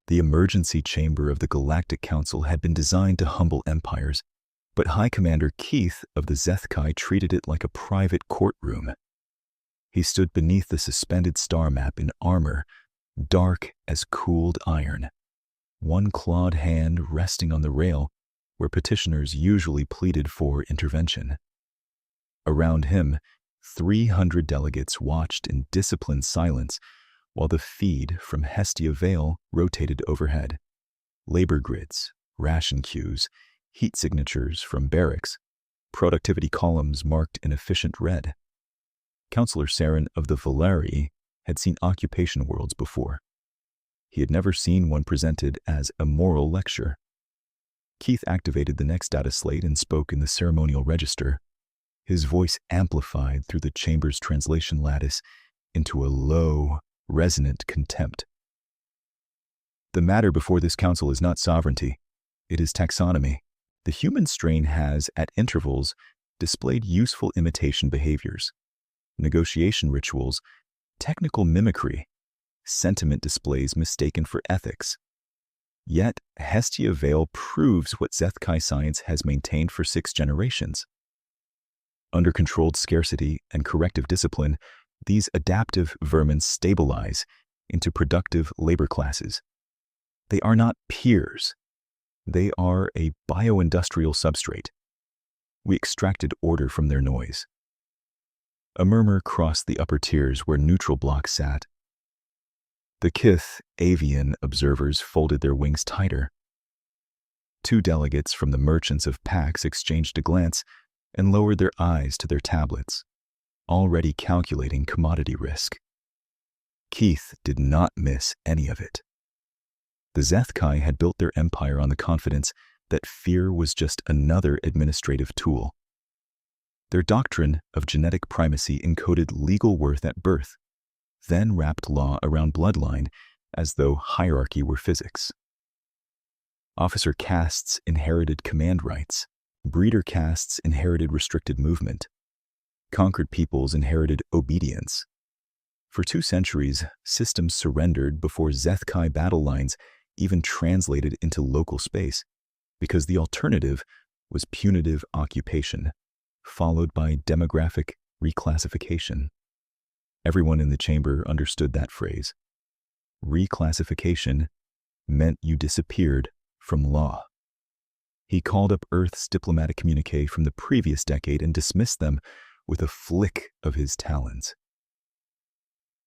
The emergency chamber of the Galactic Council had been designed to humble empires, but High Commander Keith of the Zethkai treated it like a private courtroom. He stood beneath the suspended star map in armor, dark as cooled iron, one clawed hand resting on the rail where petitioners usually pleaded for intervention. Around him, 300 delegates watched in disciplined silence while the feed from Hestia Vale rotated overhead. Labor grids, ration queues, heat signatures from barracks, productivity columns marked in efficient red. Councillor Saren of the Valeri had seen occupation worlds before. He had never seen one presented as a moral lecture. Keith activated the next data slate and spoke in the ceremonial register, his voice amplified through the chamber's translation lattice into a low, resonant contempt. The matter before this council is not sovereignty, it is taxonomy. The human strain has, at intervals, displayed useful imitation behaviors, negotiation rituals, technical mimicry, sentiment displays mistaken for ethics. Yet, Hestia Vale proves what Zethkai science has maintained for 6 generations. Under controlled scarcity and corrective discipline, these adaptive vermin stabilize into productive labor classes. They are not peers. They are a bioindustrial substrate. We extracted order from their noise. A murmur crossed the upper tiers where neutral blocks sat. The Kith avian observers folded their wings tighter. 2 delegates from the merchants of Pax exchanged a glance and lowered their eyes to their tablets, already calculating commodity risk. Keith did not miss any of it. The Zethkai had built their empire on the confidence that fear was just another administrative tool. Their doctrine of genetic primacy encoded legal worth at birth, then wrapped law around bloodline as though hierarchy were physics. Officer castes inherited command rights. Breeder castes inherited restricted movement. Conquered peoples inherited obedience. For 2 centuries, systems surrendered before Zethkai battle lines even translated into local space, because the alternative was punitive occupation, followed by demographic reclassification. Everyone in the chamber understood that phrase. Reclassification meant you disappeared from law. He called up Earth's diplomatic communique from the previous decade and dismissed them with a flick of his talons.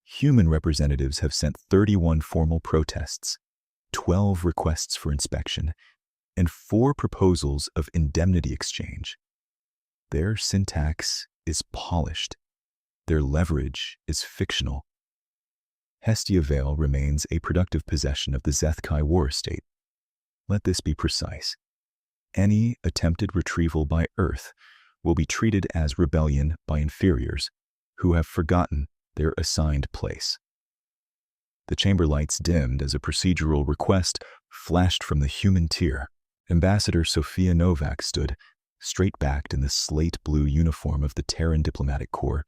Human representatives have sent 31 formal protests, 12 requests for inspection, and 4 proposals of indemnity exchange. Their syntax is polished. Their leverage is fictional. Hestia Vale remains a productive possession of the Zethkai war estate. Let this be precise. Any attempted retrieval by Earth will be treated as rebellion by inferiors who have forgotten their assigned place. The chamber lights dimmed as a procedural request flashed from the human tier. Ambassador Sophia Novak stood, straight-backed in the slate-blue uniform of the Terran Diplomatic Corps,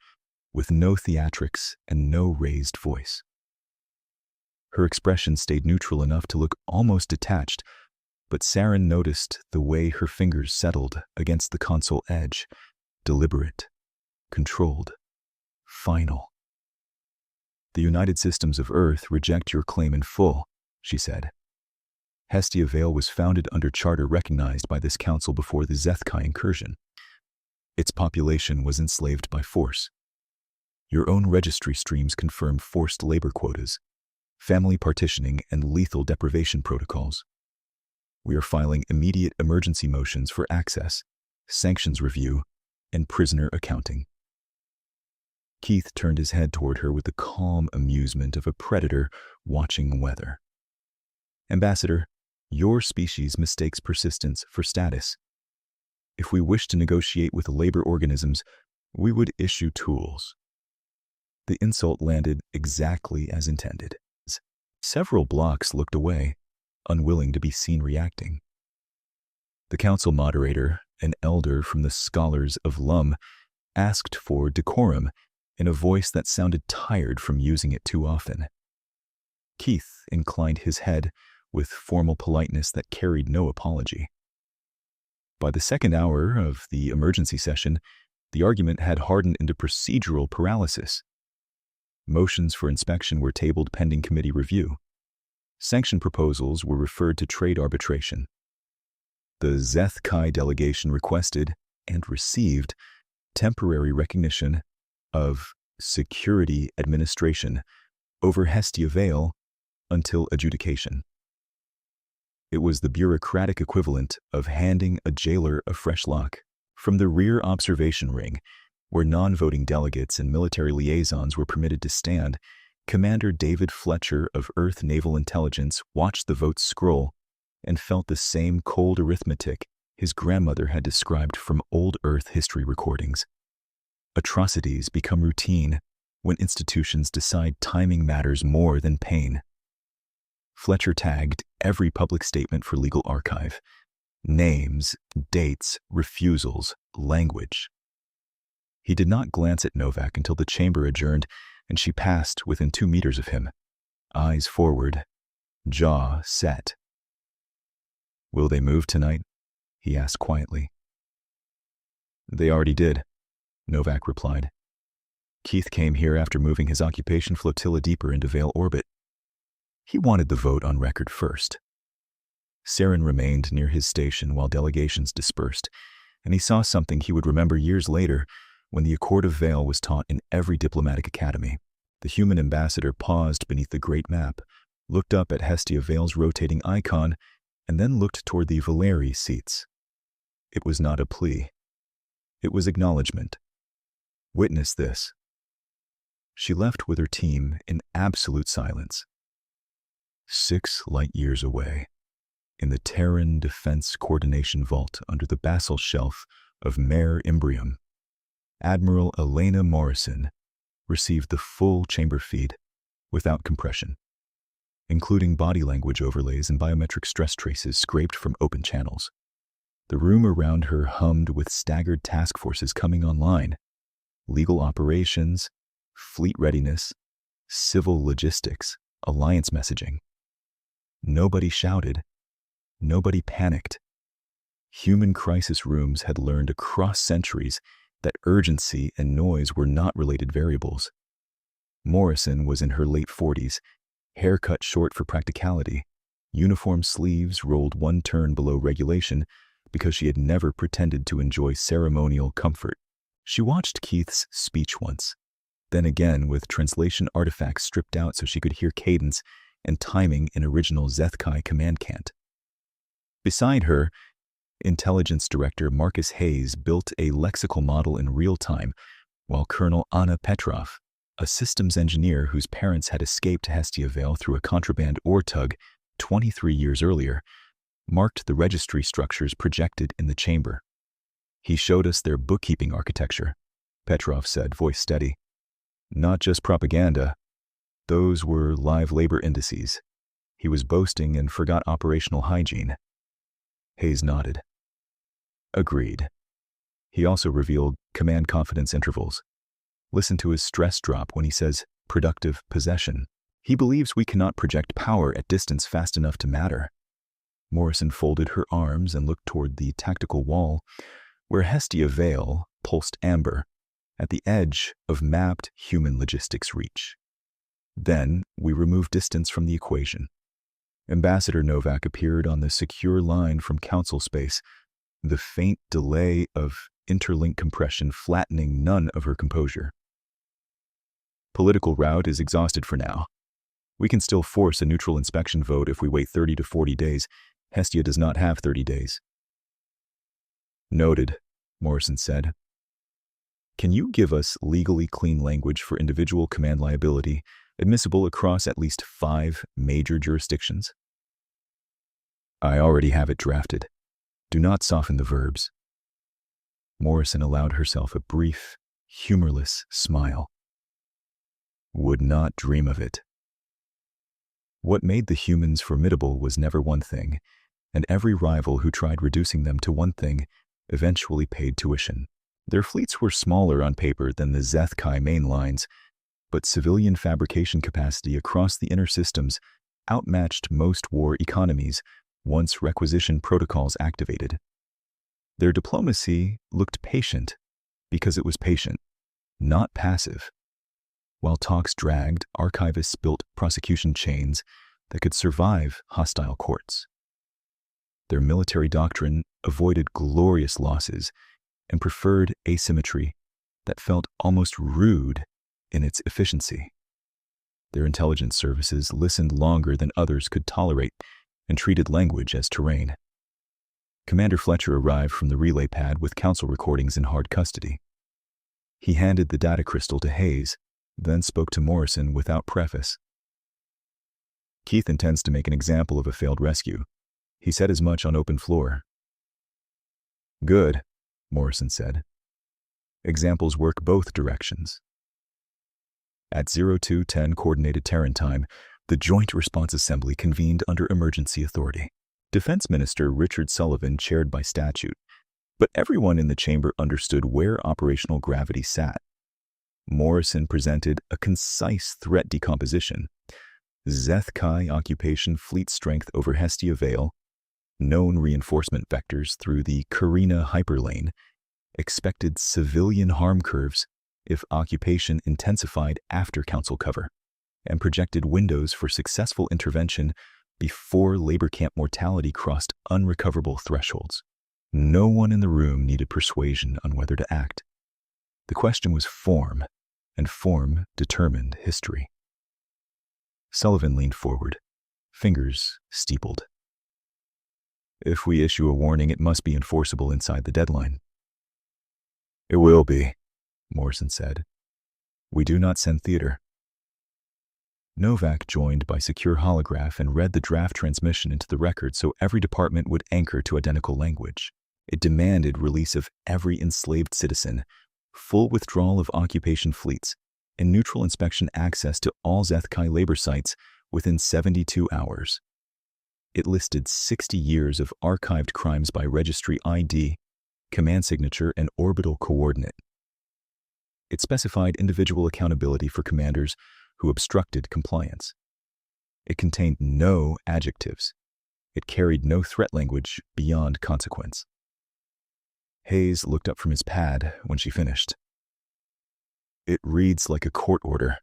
with no theatrics and no raised voice. Her expression stayed neutral enough to look almost detached, but Saren noticed the way her fingers settled against the console edge, deliberate, controlled, final. "The United Systems of Earth reject your claim in full," she said. Hestia Vale was founded under charter recognized by this council before the Zethkai incursion. Its population was enslaved by force. Your own registry streams confirm forced labor quotas, family partitioning, and lethal deprivation protocols. We are filing immediate emergency motions for access, sanctions review, and prisoner accounting. Keith turned his head toward her with the calm amusement of a predator watching weather. "Ambassador, your species mistakes persistence for status. If we wish to negotiate with labor organisms, we would issue tools." The insult landed exactly as intended. Several blocks looked away, unwilling to be seen reacting. The council moderator, an elder from the Scholars of Lum, asked for decorum in a voice that sounded tired from using it too often. Keith inclined his head with formal politeness that carried no apology. By the second hour of the emergency session, the argument had hardened into procedural paralysis. Motions for inspection were tabled pending committee review. Sanction proposals were referred to trade arbitration. The Zeth Kai delegation requested and received temporary recognition of security administration over Hestia Vale until adjudication. It was the bureaucratic equivalent of handing a jailer a fresh lock. From the rear observation ring, where non-voting delegates and military liaisons were permitted to stand, Commander David Fletcher of Earth Naval Intelligence watched the votes scroll and felt the same cold arithmetic his grandmother had described from old Earth history recordings. Atrocities become routine when institutions decide timing matters more than pain. Fletcher tagged every public statement for legal archive. Names, dates, refusals, language. He did not glance at Novak until the chamber adjourned and she passed within 2 meters of him, eyes forward, jaw set. "Will they move tonight?" he asked quietly. "They already did," Novak replied. "Keith came here after moving his occupation flotilla deeper into Vale orbit. He wanted the vote on record first." Saren remained near his station while delegations dispersed, and he saw something he would remember years later when the Accord of Vale was taught in every diplomatic academy. The human ambassador paused beneath the great map, looked up at Hestia Vale's rotating icon, and then looked toward the Valeri seats. It was not a plea. It was acknowledgement. Witness this. She left with her team in absolute silence. 6 light years away, in the Terran Defense Coordination Vault under the basal shelf of Mare Imbrium, Admiral Elena Morrison received the full chamber feed without compression, including body language overlays and biometric stress traces scraped from open channels. The room around her hummed with staggered task forces coming online: legal operations, fleet readiness, civil logistics, alliance messaging. Nobody shouted. Nobody panicked. Human crisis rooms had learned across centuries that urgency and noise were not related variables. Morrison was in her late 40s, hair cut short for practicality, uniform sleeves rolled 1 turn below regulation because she had never pretended to enjoy ceremonial comfort. She watched Keith's speech once, then again with translation artifacts stripped out so she could hear cadence and timing in original Zeth Kai command cant. Beside her, Intelligence Director Marcus Hayes built a lexical model in real time, while Colonel Anna Petrov, a systems engineer whose parents had escaped Hestia Vale through a contraband ore tug 23 years earlier, marked the registry structures projected in the chamber. "He showed us their bookkeeping architecture," Petrov said, voice steady. "Not just propaganda. Those were live labor indices." He was boasting and forgot operational hygiene. Hayes nodded. "Agreed." He also revealed command confidence intervals. Listen to his stress drop when he says productive possession. He believes we cannot project power at distance fast enough to matter. Morrison folded her arms and looked toward the tactical wall, where Hestia Vale pulsed amber, at the edge of mapped human logistics reach. Then we removed distance from the equation. Ambassador Novak appeared on the secure line from council space, the faint delay of interlink compression flattening none of her composure. "Political route is exhausted for now. We can still force a neutral inspection vote if we wait 30 to 40 days. Hestia does not have 30 days. "Noted," Morrison said. "Can you give us legally clean language for individual command liability, admissible across at least 5 major jurisdictions?" "I already have it drafted. Do not soften the verbs." Morrison allowed herself a brief, humorless smile. "Would not dream of it." What made the humans formidable was never one thing, and every rival who tried reducing them to one thing eventually paid tuition. Their fleets were smaller on paper than the Zeth Kai main lines, but civilian fabrication capacity across the inner systems outmatched most war economies once requisition protocols activated. Their diplomacy looked patient because it was patient, not passive. While talks dragged, archivists built prosecution chains that could survive hostile courts. Their military doctrine avoided glorious losses and preferred asymmetry that felt almost rude in its efficiency. Their intelligence services listened longer than others could tolerate and treated language as terrain. Commander Fletcher arrived from the relay pad with council recordings in hard custody. He handed the data crystal to Hayes, then spoke to Morrison without preface. Keith intends to make an example of a failed rescue. He said as much on open floor. Good, Morrison said. Examples work both directions. At 0210 Coordinated Terran Time, the Joint Response Assembly convened under emergency authority. Defense Minister Richard Sullivan chaired by statute, but everyone in the chamber understood where operational gravity sat. Morrison presented a concise threat decomposition. Zeth Kai occupation fleet strength over Hestia Vale, known reinforcement vectors through the Carina hyperlane, expected civilian harm curves if occupation intensified after council cover, and projected windows for successful intervention before labor camp mortality crossed unrecoverable thresholds. No one in the room needed persuasion on whether to act. The question was form, and form determined history. Sullivan leaned forward, fingers steepled. If we issue a warning, it must be enforceable inside the deadline. It will be, Morrison said. We do not send theater. Novak joined by secure holograph and read the draft transmission into the record so every department would anchor to identical language. It demanded release of every enslaved citizen, full withdrawal of occupation fleets, and neutral inspection access to all Zeth Kai labor sites within 72 hours. It listed 60 years of archived crimes by registry ID, command signature, and orbital coordinate. It specified individual accountability for commanders who obstructed compliance. It contained no adjectives. It carried no threat language beyond consequence. Hayes looked up from his pad when she finished. It reads like a court order.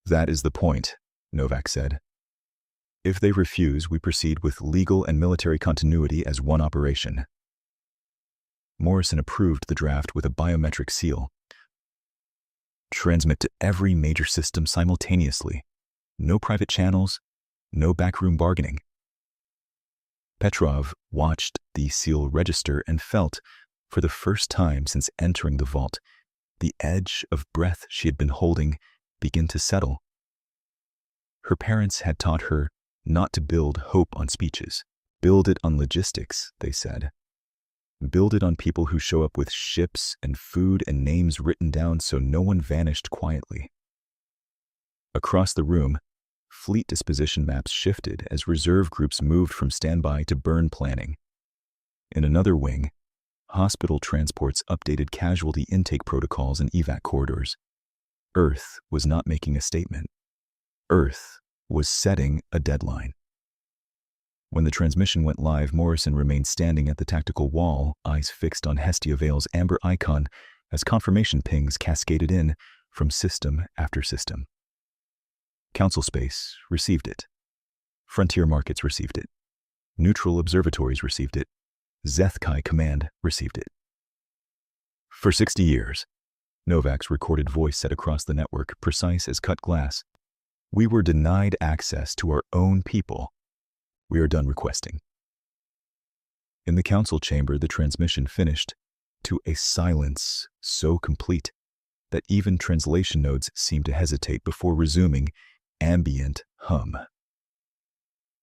That is the point, Novak said. If they refuse, we proceed with legal and military continuity as one operation. Morrison approved the draft with a biometric seal. Transmit to every major system simultaneously. No private channels, no backroom bargaining. Petrov watched the seal register and felt, for the first time since entering the vault, the edge of breath she had been holding begin to settle. Her parents had taught her not to build hope on speeches. Build it on logistics, they said. Build it on people who show up with ships and food and names written down so no one vanished quietly. Across the room, fleet disposition maps shifted as reserve groups moved from standby to burn planning. In another wing, hospital transports updated casualty intake protocols and evac corridors. Earth was not making a statement. Earth was setting a deadline. When the transmission went live, Morrison remained standing at the tactical wall, eyes fixed on Hestia Vale's amber icon as confirmation pings cascaded in from system after system. Council Space received it. Frontier Markets received it. Neutral Observatories received it. Zeth Kai Command received it. For 60 years, Novak's recorded voice said across the network, precise as cut glass, we were denied access to our own people. We are done requesting. In the council chamber, the transmission finished to a silence so complete that even translation nodes seemed to hesitate before resuming ambient hum.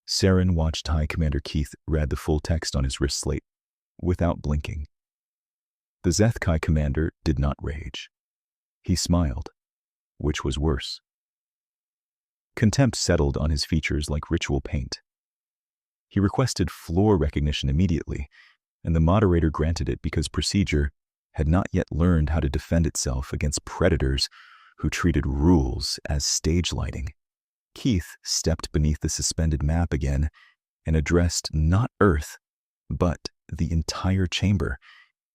Saren watched High Commander Keith read the full text on his wrist slate without blinking. The Zeth Kai commander did not rage. He smiled, which was worse. Contempt settled on his features like ritual paint. He requested floor recognition immediately, and the moderator granted it because procedure had not yet learned how to defend itself against predators who treated rules as stage lighting. Keith stepped beneath the suspended map again and addressed not Earth, but the entire chamber,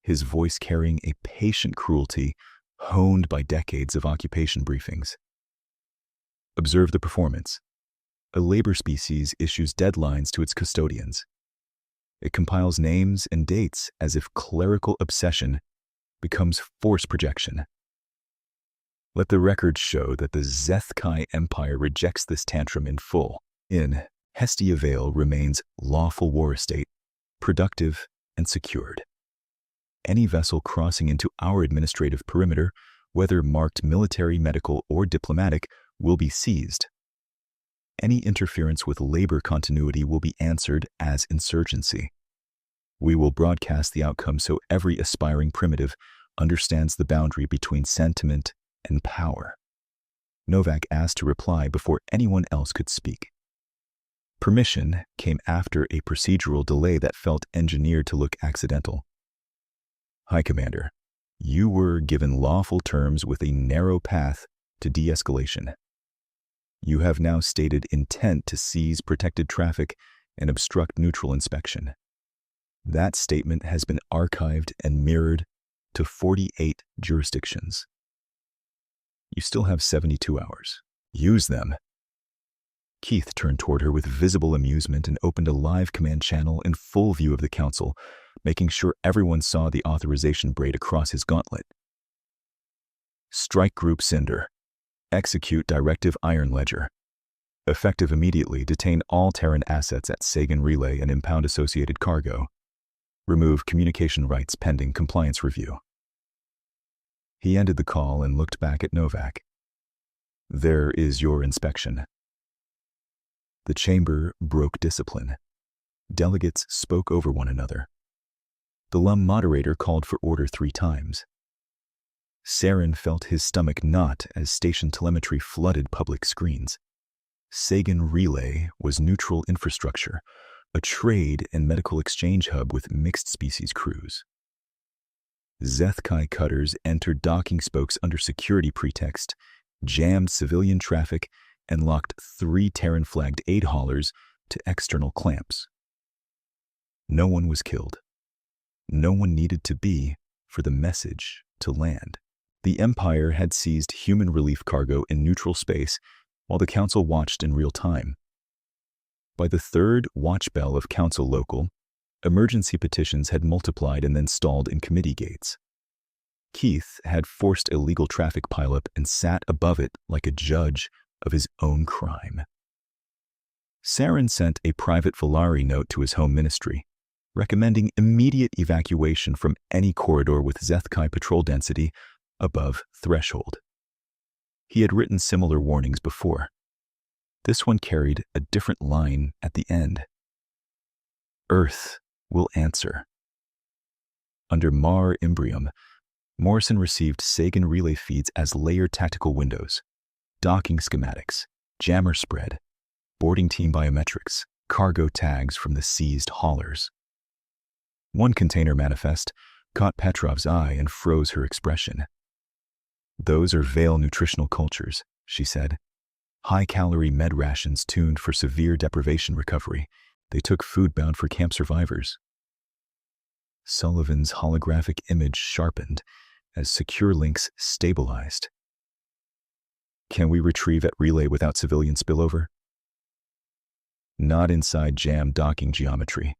his voice carrying a patient cruelty honed by decades of occupation briefings. Observe the performance. A labor species issues deadlines to its custodians. It compiles names and dates as if clerical obsession becomes force projection. Let the record show that the Zethkai Empire rejects this tantrum in full. In Hestia Vale remains lawful war estate, productive and secured. Any vessel crossing into our administrative perimeter, whether marked military, medical, or diplomatic, will be seized. Any interference with labor continuity will be answered as insurgency. We will broadcast the outcome so every aspiring primitive understands the boundary between sentiment and power. Novak asked to reply before anyone else could speak. Permission came after a procedural delay that felt engineered to look accidental. High Commander, you were given lawful terms with a narrow path to de-escalation. You have now stated intent to seize protected traffic and obstruct neutral inspection. That statement has been archived and mirrored to 48 jurisdictions. You still have 72 hours. Use them. Keith turned toward her with visible amusement and opened a live command channel in full view of the council, making sure everyone saw the authorization braid across his gauntlet. Strike Group Cinder. Execute Directive Iron Ledger. Effective immediately, detain all Terran assets at Sagan Relay and impound associated cargo. Remove communication rights pending compliance review. He ended the call and looked back at Novak. There is your inspection. The chamber broke discipline. Delegates spoke over one another. The LUM moderator called for order 3 times. Saren felt his stomach knot as station telemetry flooded public screens. Sagan Relay was neutral infrastructure, a trade and medical exchange hub with mixed-species crews. Zethkai cutters entered docking spokes under security pretext, jammed civilian traffic, and locked 3 Terran-flagged aid haulers to external clamps. No one was killed. No one needed to be for the message to land. The Empire had seized human relief cargo in neutral space while the Council watched in real time. By the 3rd watch bell of Council Local, emergency petitions had multiplied and then stalled in committee gates. Keith had forced illegal traffic pileup and sat above it like a judge of his own crime. Saren sent a private Volari note to his home ministry, recommending immediate evacuation from any corridor with Zethkai patrol density above threshold. He had written similar warnings before. This one carried a different line at the end. Earth will answer. Under Mar Imbrium, Morrison received Sagan relay feeds as layered tactical windows, docking schematics, jammer spread, boarding team biometrics, cargo tags from the seized haulers. One container manifest caught Petrov's eye and froze her expression. Those are Vale nutritional cultures, she said. High-calorie med rations tuned for severe deprivation recovery. They took food bound for camp survivors. Sullivan's holographic image sharpened as secure links stabilized. Can we retrieve at relay without civilian spillover? Not inside jam docking geometry,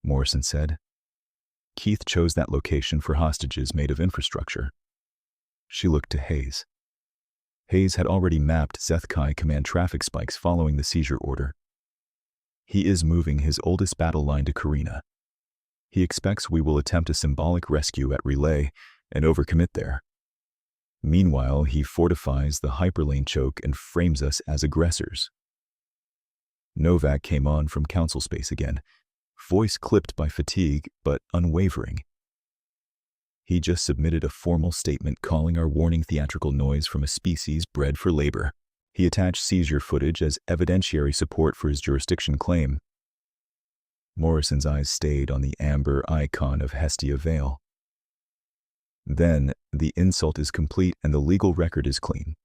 Morrison said. Keith chose that location for hostages made of infrastructure. She looked to Hayes. Hayes had already mapped Zethkai command traffic spikes following the seizure order. He is moving his oldest battle line to Karina. He expects we will attempt a symbolic rescue at relay and overcommit there. Meanwhile, he fortifies the hyperlane choke and frames us as aggressors. Novak came on from council space again, voice clipped by fatigue but unwavering. He just submitted a formal statement calling our warning theatrical noise from a species bred for labor. He attached seizure footage as evidentiary support for his jurisdiction claim. Morrison's eyes stayed on the amber icon of Hestia Vale. Then, the insult is complete and the legal record is clean.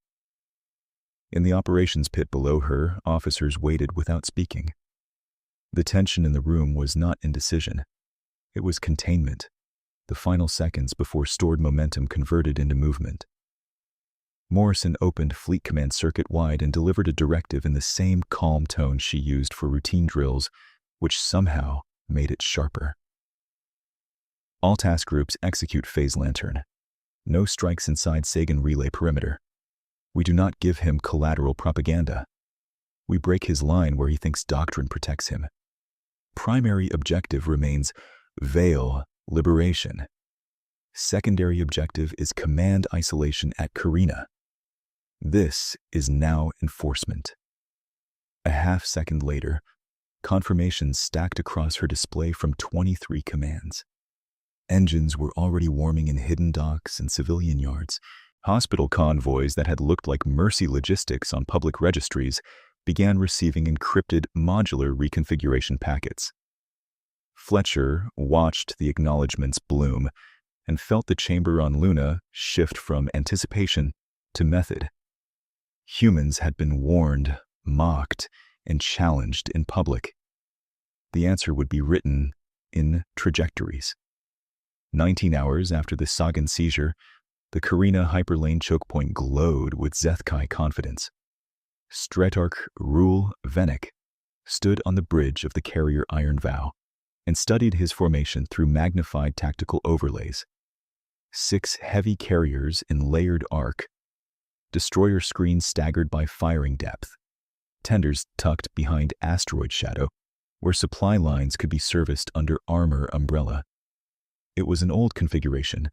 In the operations pit below her, officers waited without speaking. The tension in the room was not indecision. It was containment, the final seconds before stored momentum converted into movement. Morrison opened Fleet Command circuit-wide and delivered a directive in the same calm tone she used for routine drills, which somehow made it sharper. All task groups execute Phase Lantern. No strikes inside Sagan relay perimeter. We do not give him collateral propaganda. We break his line where he thinks doctrine protects him. Primary objective remains Veil liberation. Secondary objective is command isolation at Carina. This is now enforcement. A half-second later, confirmations stacked across her display from 23 commands. Engines were already warming in hidden docks and civilian yards. Hospital convoys that had looked like Mercy Logistics on public registries began receiving encrypted modular reconfiguration packets. Fletcher watched the acknowledgments bloom and felt the chamber on Luna shift from anticipation to method. Humans had been warned, mocked, and challenged in public. The answer would be written in trajectories. 19 hours after the Sagan seizure, the Carina hyperlane choke point glowed with Zethkai confidence. Stretarch Rule Venek stood on the bridge of the carrier Iron Vow and studied his formation through magnified tactical overlays. 6 heavy carriers in layered arc, destroyer screens staggered by firing depth, tenders tucked behind asteroid shadow, where supply lines could be serviced under armor umbrella. It was an old configuration,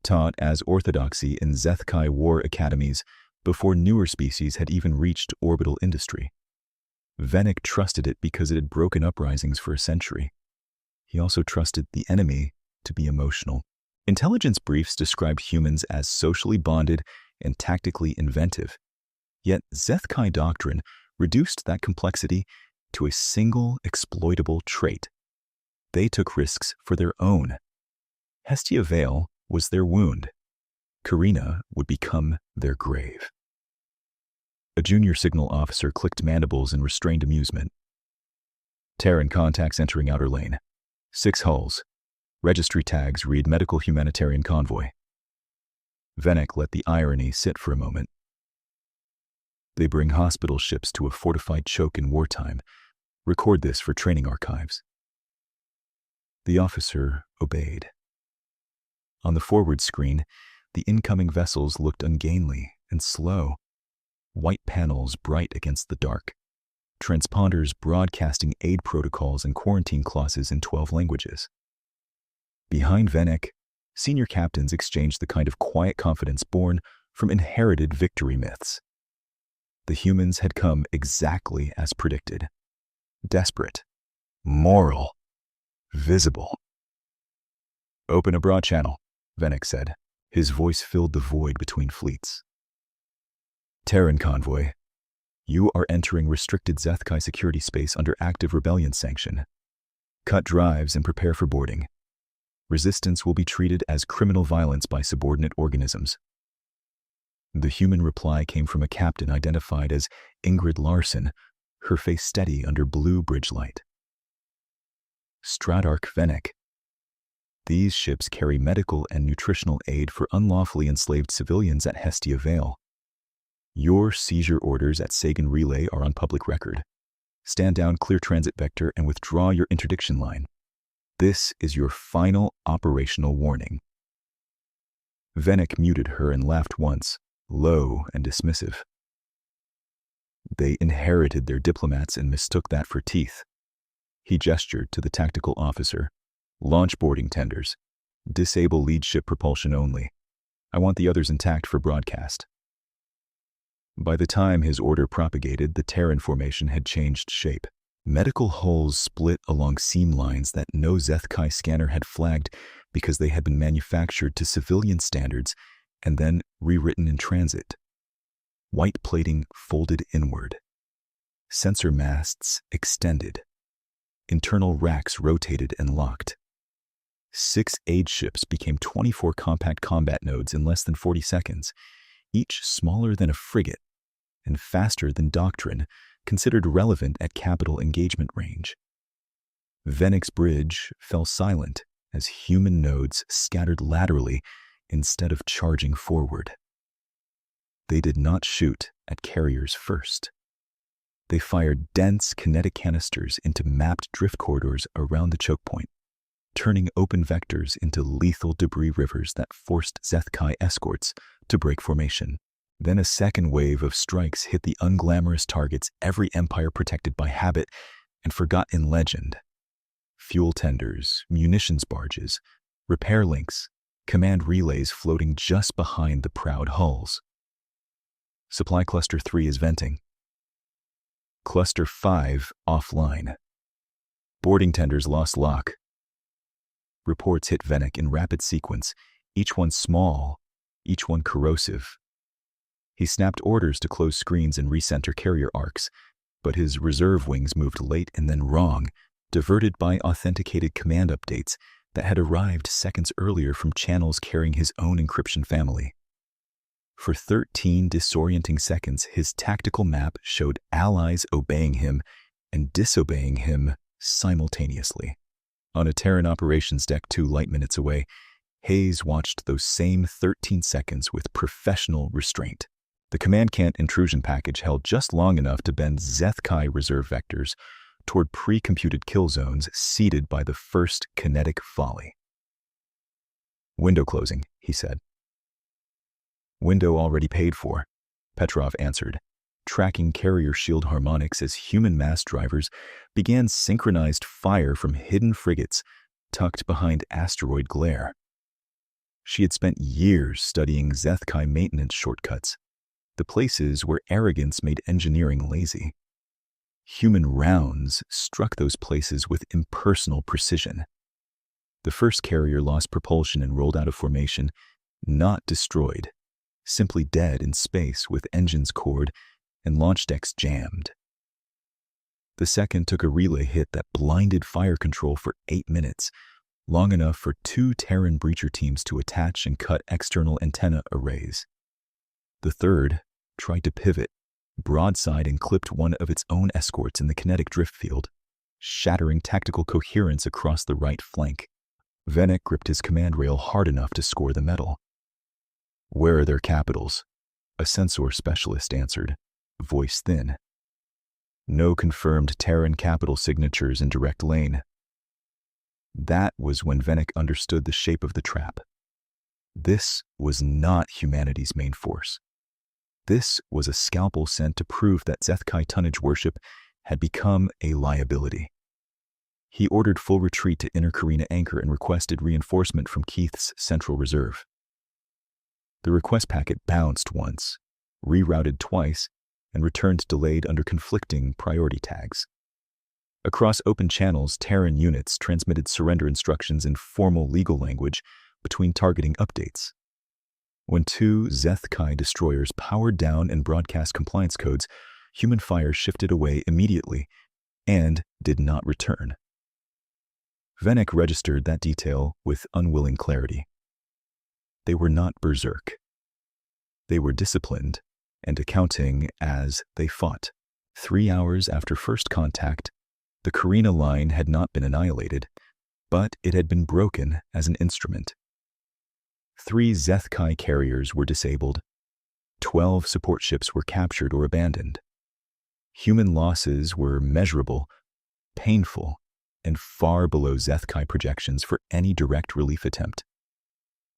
taught as orthodoxy in Zethkai war academies before newer species had even reached orbital industry. Venek trusted it because it had broken uprisings for a century. He also trusted the enemy to be emotional. Intelligence briefs described humans as socially bonded and tactically inventive. Yet Zethkai doctrine reduced that complexity to a single exploitable trait. They took risks for their own. Hestia Vale was their wound. Carina would become their grave. A junior signal officer clicked mandibles in restrained amusement. Terran contacts entering outer lane. 6 hulls. Registry tags read medical humanitarian convoy. Venek let the irony sit for a moment. They bring hospital ships to a fortified choke in wartime. Record this for training archives. The officer obeyed. On the forward screen, the incoming vessels looked ungainly and slow. White panels bright against the dark. Transponders broadcasting aid protocols and quarantine clauses in 12 languages. Behind Venek, senior captains exchanged the kind of quiet confidence born from inherited victory myths. The humans had come exactly as predicted. Desperate, moral, visible. "Open a broad channel," Venek said. His voice filled the void between fleets. "Terran convoy, you are entering restricted Zethkai security space under active rebellion sanction. Cut drives and prepare for boarding. Resistance will be treated as criminal violence by subordinate organisms." The human reply came from a captain identified as Ingrid Larson, her face steady under blue bridge light. Stretarch Venek. These ships carry medical and nutritional aid for unlawfully enslaved civilians at Hestia Vale. Your seizure orders at Sagan Relay are on public record. Stand down, clear transit vector, and withdraw your interdiction line. This is your final operational warning. Venek muted her and laughed once, low and dismissive. They inherited their diplomats and mistook that for teeth. He gestured to the tactical officer. "Launch boarding tenders. Disable lead ship propulsion only. I want the others intact for broadcast." By the time his order propagated, the Terran formation had changed shape. Medical hulls split along seam lines that no Zethkai scanner had flagged because they had been manufactured to civilian standards and then rewritten in transit. White plating folded inward. Sensor masts extended. Internal racks rotated and locked. 6 aid ships became 24 compact combat nodes in less than 40 seconds, each smaller than a frigate. and faster than doctrine, considered relevant at capital engagement range. Vennec's bridge fell silent as human nodes scattered laterally instead of charging forward. They did not shoot at carriers first. They fired dense kinetic canisters into mapped drift corridors around the choke point, turning open vectors into lethal debris rivers that forced Zeth-Kai escorts to break formation. Then a second wave of strikes hit the unglamorous targets every empire protected by habit and forgot in legend. Fuel tenders, munitions barges, repair links, command relays floating just behind the proud hulls. Supply Cluster 3 is venting. Cluster 5 offline. Boarding tenders lost lock. Reports hit Vennec in rapid sequence, each one small, each one corrosive. He snapped orders to close screens and recenter carrier arcs, but his reserve wings moved late and then wrong, diverted by authenticated command updates that had arrived seconds earlier from channels carrying his own encryption family. For 13 disorienting seconds, his tactical map showed allies obeying him and disobeying him simultaneously. On a Terran operations deck 2 light minutes away, Hayes watched those same 13 seconds with professional restraint. The command cant intrusion package held just long enough to bend Zeth-Kai reserve vectors toward pre-computed kill zones seeded by the first kinetic volley. Window closing, he said. Window already paid for, Petrov answered, tracking carrier shield harmonics as human mass drivers began synchronized fire from hidden frigates tucked behind asteroid glare. She had spent years studying Zeth-Kai maintenance shortcuts, the places where arrogance made engineering lazy. Human rounds struck those places with impersonal precision. The first carrier lost propulsion and rolled out of formation, not destroyed, simply dead in space with engines cored and launch decks jammed. The second took a relay hit that blinded fire control for 8 minutes, long enough for 2 Terran breacher teams to attach and cut external antenna arrays. The third tried to pivot, broadside and clipped one of its own escorts in the kinetic drift field, shattering tactical coherence across the right flank. Vennec gripped his command rail hard enough to score the medal. "Where are their capitals?" a sensor specialist answered, voice thin. "No confirmed Terran capital signatures in direct lane." That was when Vennec understood the shape of the trap. This was not humanity's main force. This was a scalpel sent to prove that Zeth-Kai tonnage worship had become a liability. He ordered full retreat to Inner Carina Anchor and requested reinforcement from Keith's Central Reserve. The request packet bounced once, rerouted twice, and returned delayed under conflicting priority tags. Across open channels, Terran units transmitted surrender instructions in formal legal language between targeting updates. When 2 Zeth-Kai destroyers powered down and broadcast compliance codes, human fire shifted away immediately and did not return. Vennec registered that detail with unwilling clarity. They were not berserk. They were disciplined and accounting as they fought. 3 hours after first contact, the Carina line had not been annihilated, but it had been broken as an instrument. 3 Zeth-Kai carriers were disabled. 12 support ships were captured or abandoned. Human losses were measurable, painful, and far below Zeth-Kai projections for any direct relief attempt.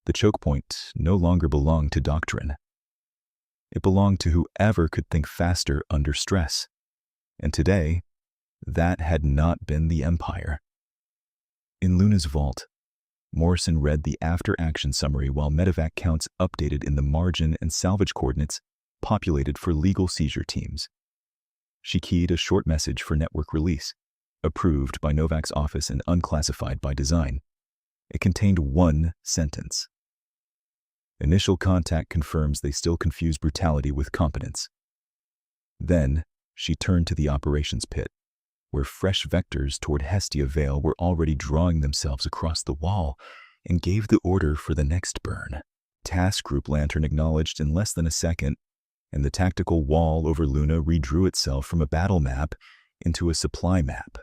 The choke point no longer belonged to doctrine. It belonged to whoever could think faster under stress. And today, that had not been the Empire. In Luna's vault, Morrison read the after-action summary while medevac counts updated in the margin and salvage coordinates populated for legal seizure teams. She keyed a short message for network release, approved by Novak's office and unclassified by design. It contained 1 sentence. Initial contact confirms they still confuse brutality with competence. Then, she turned to the operations pit, where fresh vectors toward Hestia Vale were already drawing themselves across the wall, and gave the order for the next burn. Task Group Lantern acknowledged in less than a second, and the tactical wall over Luna redrew itself from a battle map into a supply map,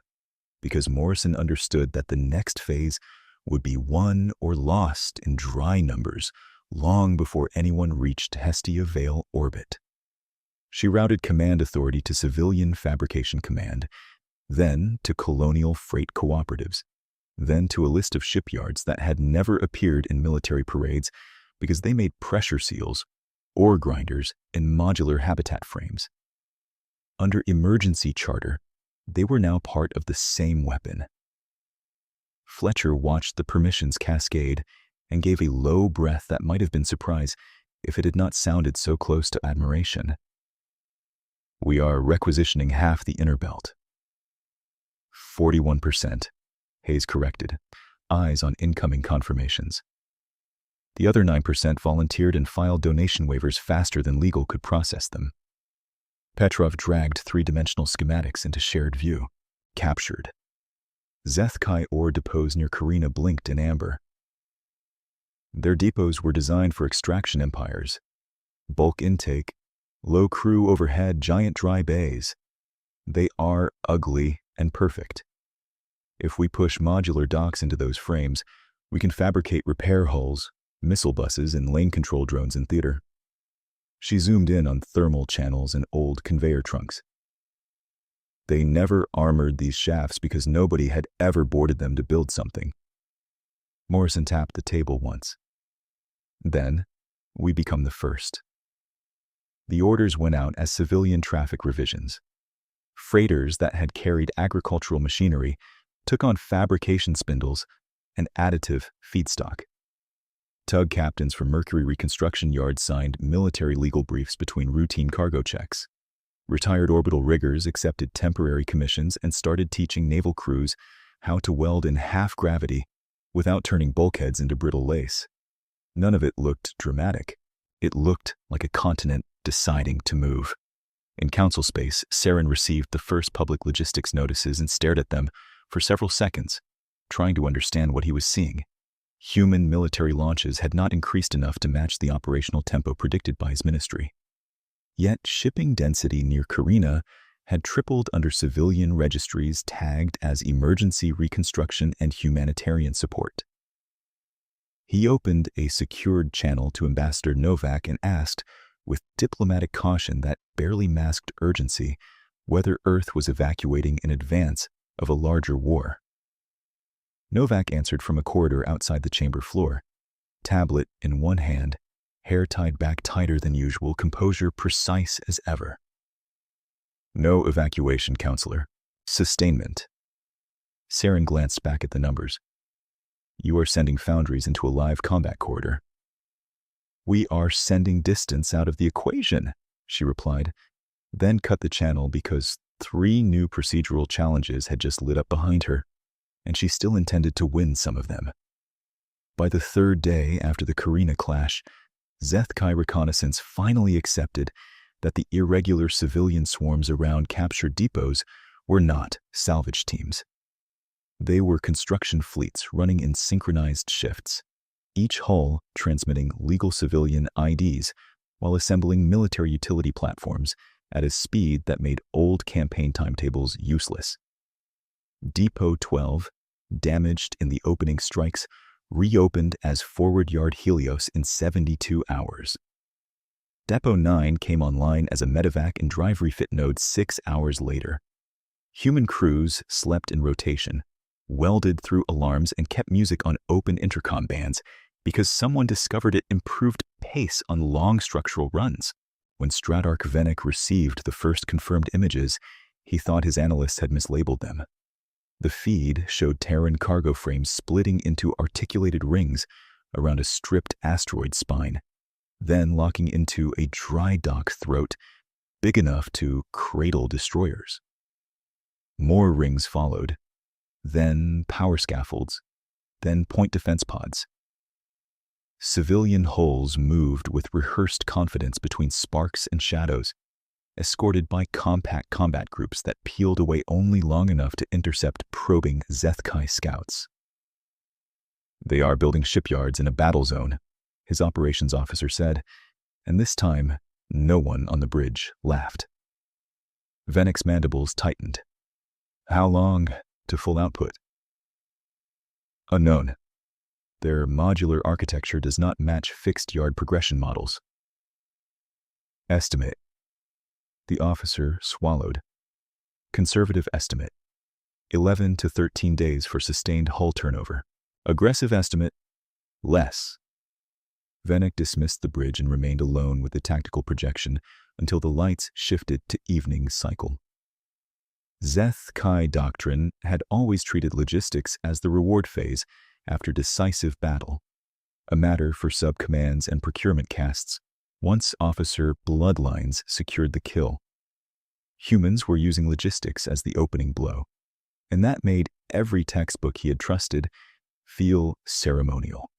because Morrison understood that the next phase would be won or lost in dry numbers long before anyone reached Hestia Vale orbit. She routed command authority to Civilian Fabrication Command, then to Colonial Freight Cooperatives, then to a list of shipyards that had never appeared in military parades because they made pressure seals, ore grinders, and modular habitat frames. Under emergency charter, they were now part of the same weapon. Fletcher watched the permissions cascade and gave a low breath that might have been surprise if it had not sounded so close to admiration. We are requisitioning half the inner belt. 41%, Hayes corrected, eyes on incoming confirmations. The other 9% volunteered and filed donation waivers faster than legal could process them. Petrov dragged three-dimensional schematics into shared view. Captured. Zethkai ore depots near Carina blinked in amber. Their depots were designed for extraction empires. Bulk intake, low crew overhead, giant dry bays. They are ugly and perfect. If we push modular docks into those frames, we can fabricate repair hulls, missile buses, and lane control drones in theater. She zoomed in on thermal channels and old conveyor trunks. They never armored these shafts because nobody had ever boarded them to build something. Morrison tapped the table once. Then, we become the first. The orders went out as civilian traffic revisions. Freighters that had carried agricultural machinery took on fabrication spindles and additive feedstock. Tug captains from Mercury Reconstruction Yard signed military legal briefs between routine cargo checks. Retired orbital riggers accepted temporary commissions and started teaching naval crews how to weld in half gravity without turning bulkheads into brittle lace. None of it looked dramatic. It looked like a continent deciding to move. In council space, Saren received the first public logistics notices and stared at them for several seconds, trying to understand what he was seeing. Human military launches had not increased enough to match the operational tempo predicted by his ministry. Yet shipping density near Carina had tripled under civilian registries tagged as emergency reconstruction and humanitarian support. He opened a secured channel to Ambassador Novak and asked, with diplomatic caution that barely masked urgency, whether Earth was evacuating in advance of a larger war. Novak answered from a corridor outside the chamber floor, tablet in one hand, hair tied back tighter than usual, composure precise as ever. No evacuation, Counselor. Sustainment. Saren glanced back at the numbers. You are sending foundries into a live combat corridor. We are sending distance out of the equation, she replied, then cut the channel because 3 new procedural challenges had just lit up behind her, and she still intended to win some of them. By the 3rd day after the Carina clash, Zethkai reconnaissance finally accepted that the irregular civilian swarms around captured depots were not salvage teams. They were construction fleets running in synchronized shifts, each hull transmitting legal civilian IDs while assembling military utility platforms at a speed that made old campaign timetables useless. Depot 12, damaged in the opening strikes, reopened as Forward Yard Helios in 72 hours. Depot 9 came online as a medevac and drive refit node 6 hours later. Human crews slept in rotation, welded through alarms, and kept music on open intercom bands because someone discovered it improved pace on long structural runs. When Stratarch Venek received the first confirmed images, he thought his analysts had mislabeled them. The feed showed Terran cargo frames splitting into articulated rings around a stripped asteroid spine, then locking into a dry dock throat big enough to cradle destroyers. More rings followed, then power scaffolds, then point defense pods. Civilian hulls moved with rehearsed confidence between sparks and shadows, escorted by compact combat groups that peeled away only long enough to intercept probing Zethkai scouts. They are building shipyards in a battle zone, his operations officer said, and this time No one on the bridge laughed. Venek's mandibles tightened. How long to full output? Unknown. Their modular architecture does not match fixed yard progression models. Estimate. The officer swallowed. Conservative estimate. 11 to 13 days for sustained hull turnover. Aggressive estimate. Less. Venek dismissed the bridge and remained alone with the tactical projection until the lights shifted to evening cycle. Zeth Kai doctrine had always treated logistics as the reward phase after decisive battle, a matter for sub-commands and procurement castes once officer bloodlines secured the kill. Humans were using logistics as the opening blow, and that made every textbook he had trusted feel ceremonial.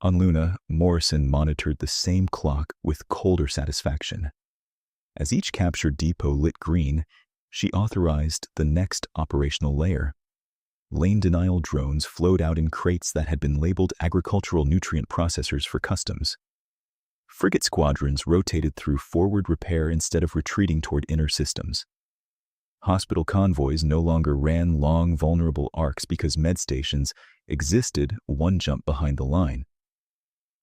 On Luna, Morrison monitored the same clock with colder satisfaction. As each captured depot lit green, she authorized the next operational layer. Lane denial drones flowed out in crates that had been labeled agricultural nutrient processors for customs. Frigate squadrons rotated through forward repair instead of retreating toward inner systems. Hospital convoys no longer ran long, vulnerable arcs because med stations existed one jump behind the line.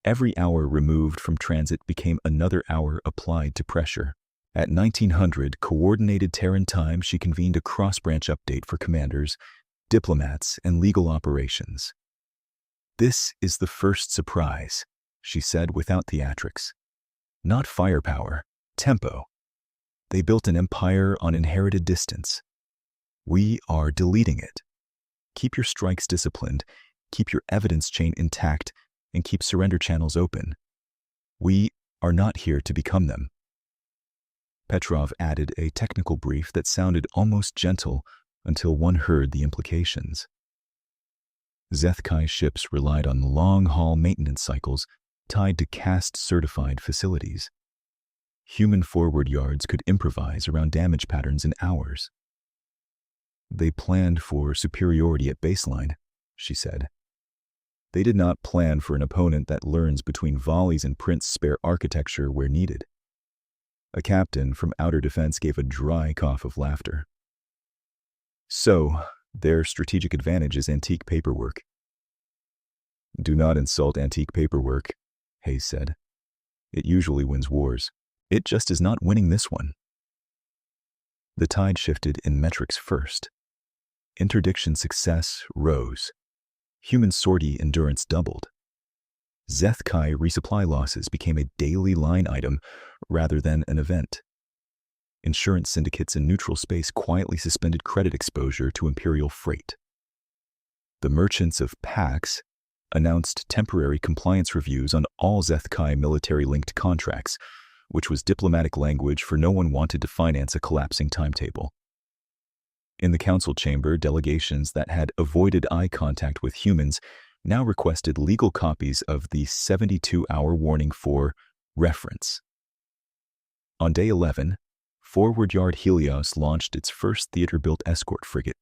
Every hour removed from transit became another hour applied to pressure. At 1900 Coordinated Terran time, she convened a cross-branch update for commanders, diplomats, and legal operations. This is the first surprise, she said without theatrics. Not firepower, tempo. They built an empire on inherited distance. We are deleting it. Keep your strikes disciplined, keep your evidence chain intact, and keep surrender channels open. We are not here to become them. Petrov added a technical brief that sounded almost gentle until one heard the implications. Zeth Kai ships relied on long-haul maintenance cycles tied to caste-certified facilities. Human forward yards could improvise around damage patterns in hours. They planned for superiority at baseline, she said. They did not plan for an opponent that learns between volleys and prints spare architecture where needed. A captain from outer defense gave a dry cough of laughter. So, their strategic advantage is antique paperwork. Do not insult antique paperwork, Hayes said. It usually wins wars. It just is not winning this one. The tide shifted in metrics first. Interdiction success rose. Human sortie endurance doubled. Zeth Kai resupply losses became a daily line item rather than an event. Insurance syndicates in neutral space quietly suspended credit exposure to Imperial freight. The merchants of Pax announced temporary compliance reviews on all Zeth Kai military-linked contracts, which was diplomatic language for no one wanted to finance a collapsing timetable. In the council chamber, delegations that had avoided eye contact with humans now requested legal copies of the 72-hour warning for reference. On day 11, Forward Yard Helios launched its first theater-built escort frigate,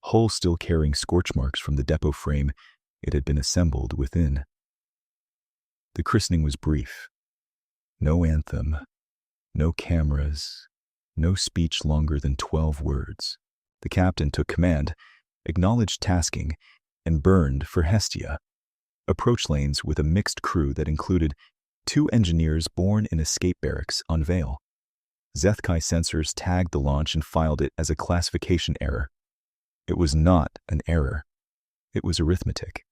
hull still carrying scorch marks from the depot frame it had been assembled within. The christening was brief. No anthem, no cameras, no speech longer than 12 words. The captain took command, acknowledged tasking, and burned for Hestia. Approach lanes with a mixed crew that included 2 engineers born in escape barracks on Vale. Zeth Kai sensors tagged the launch and filed it as a classification error. It was not an error. It was arithmetic.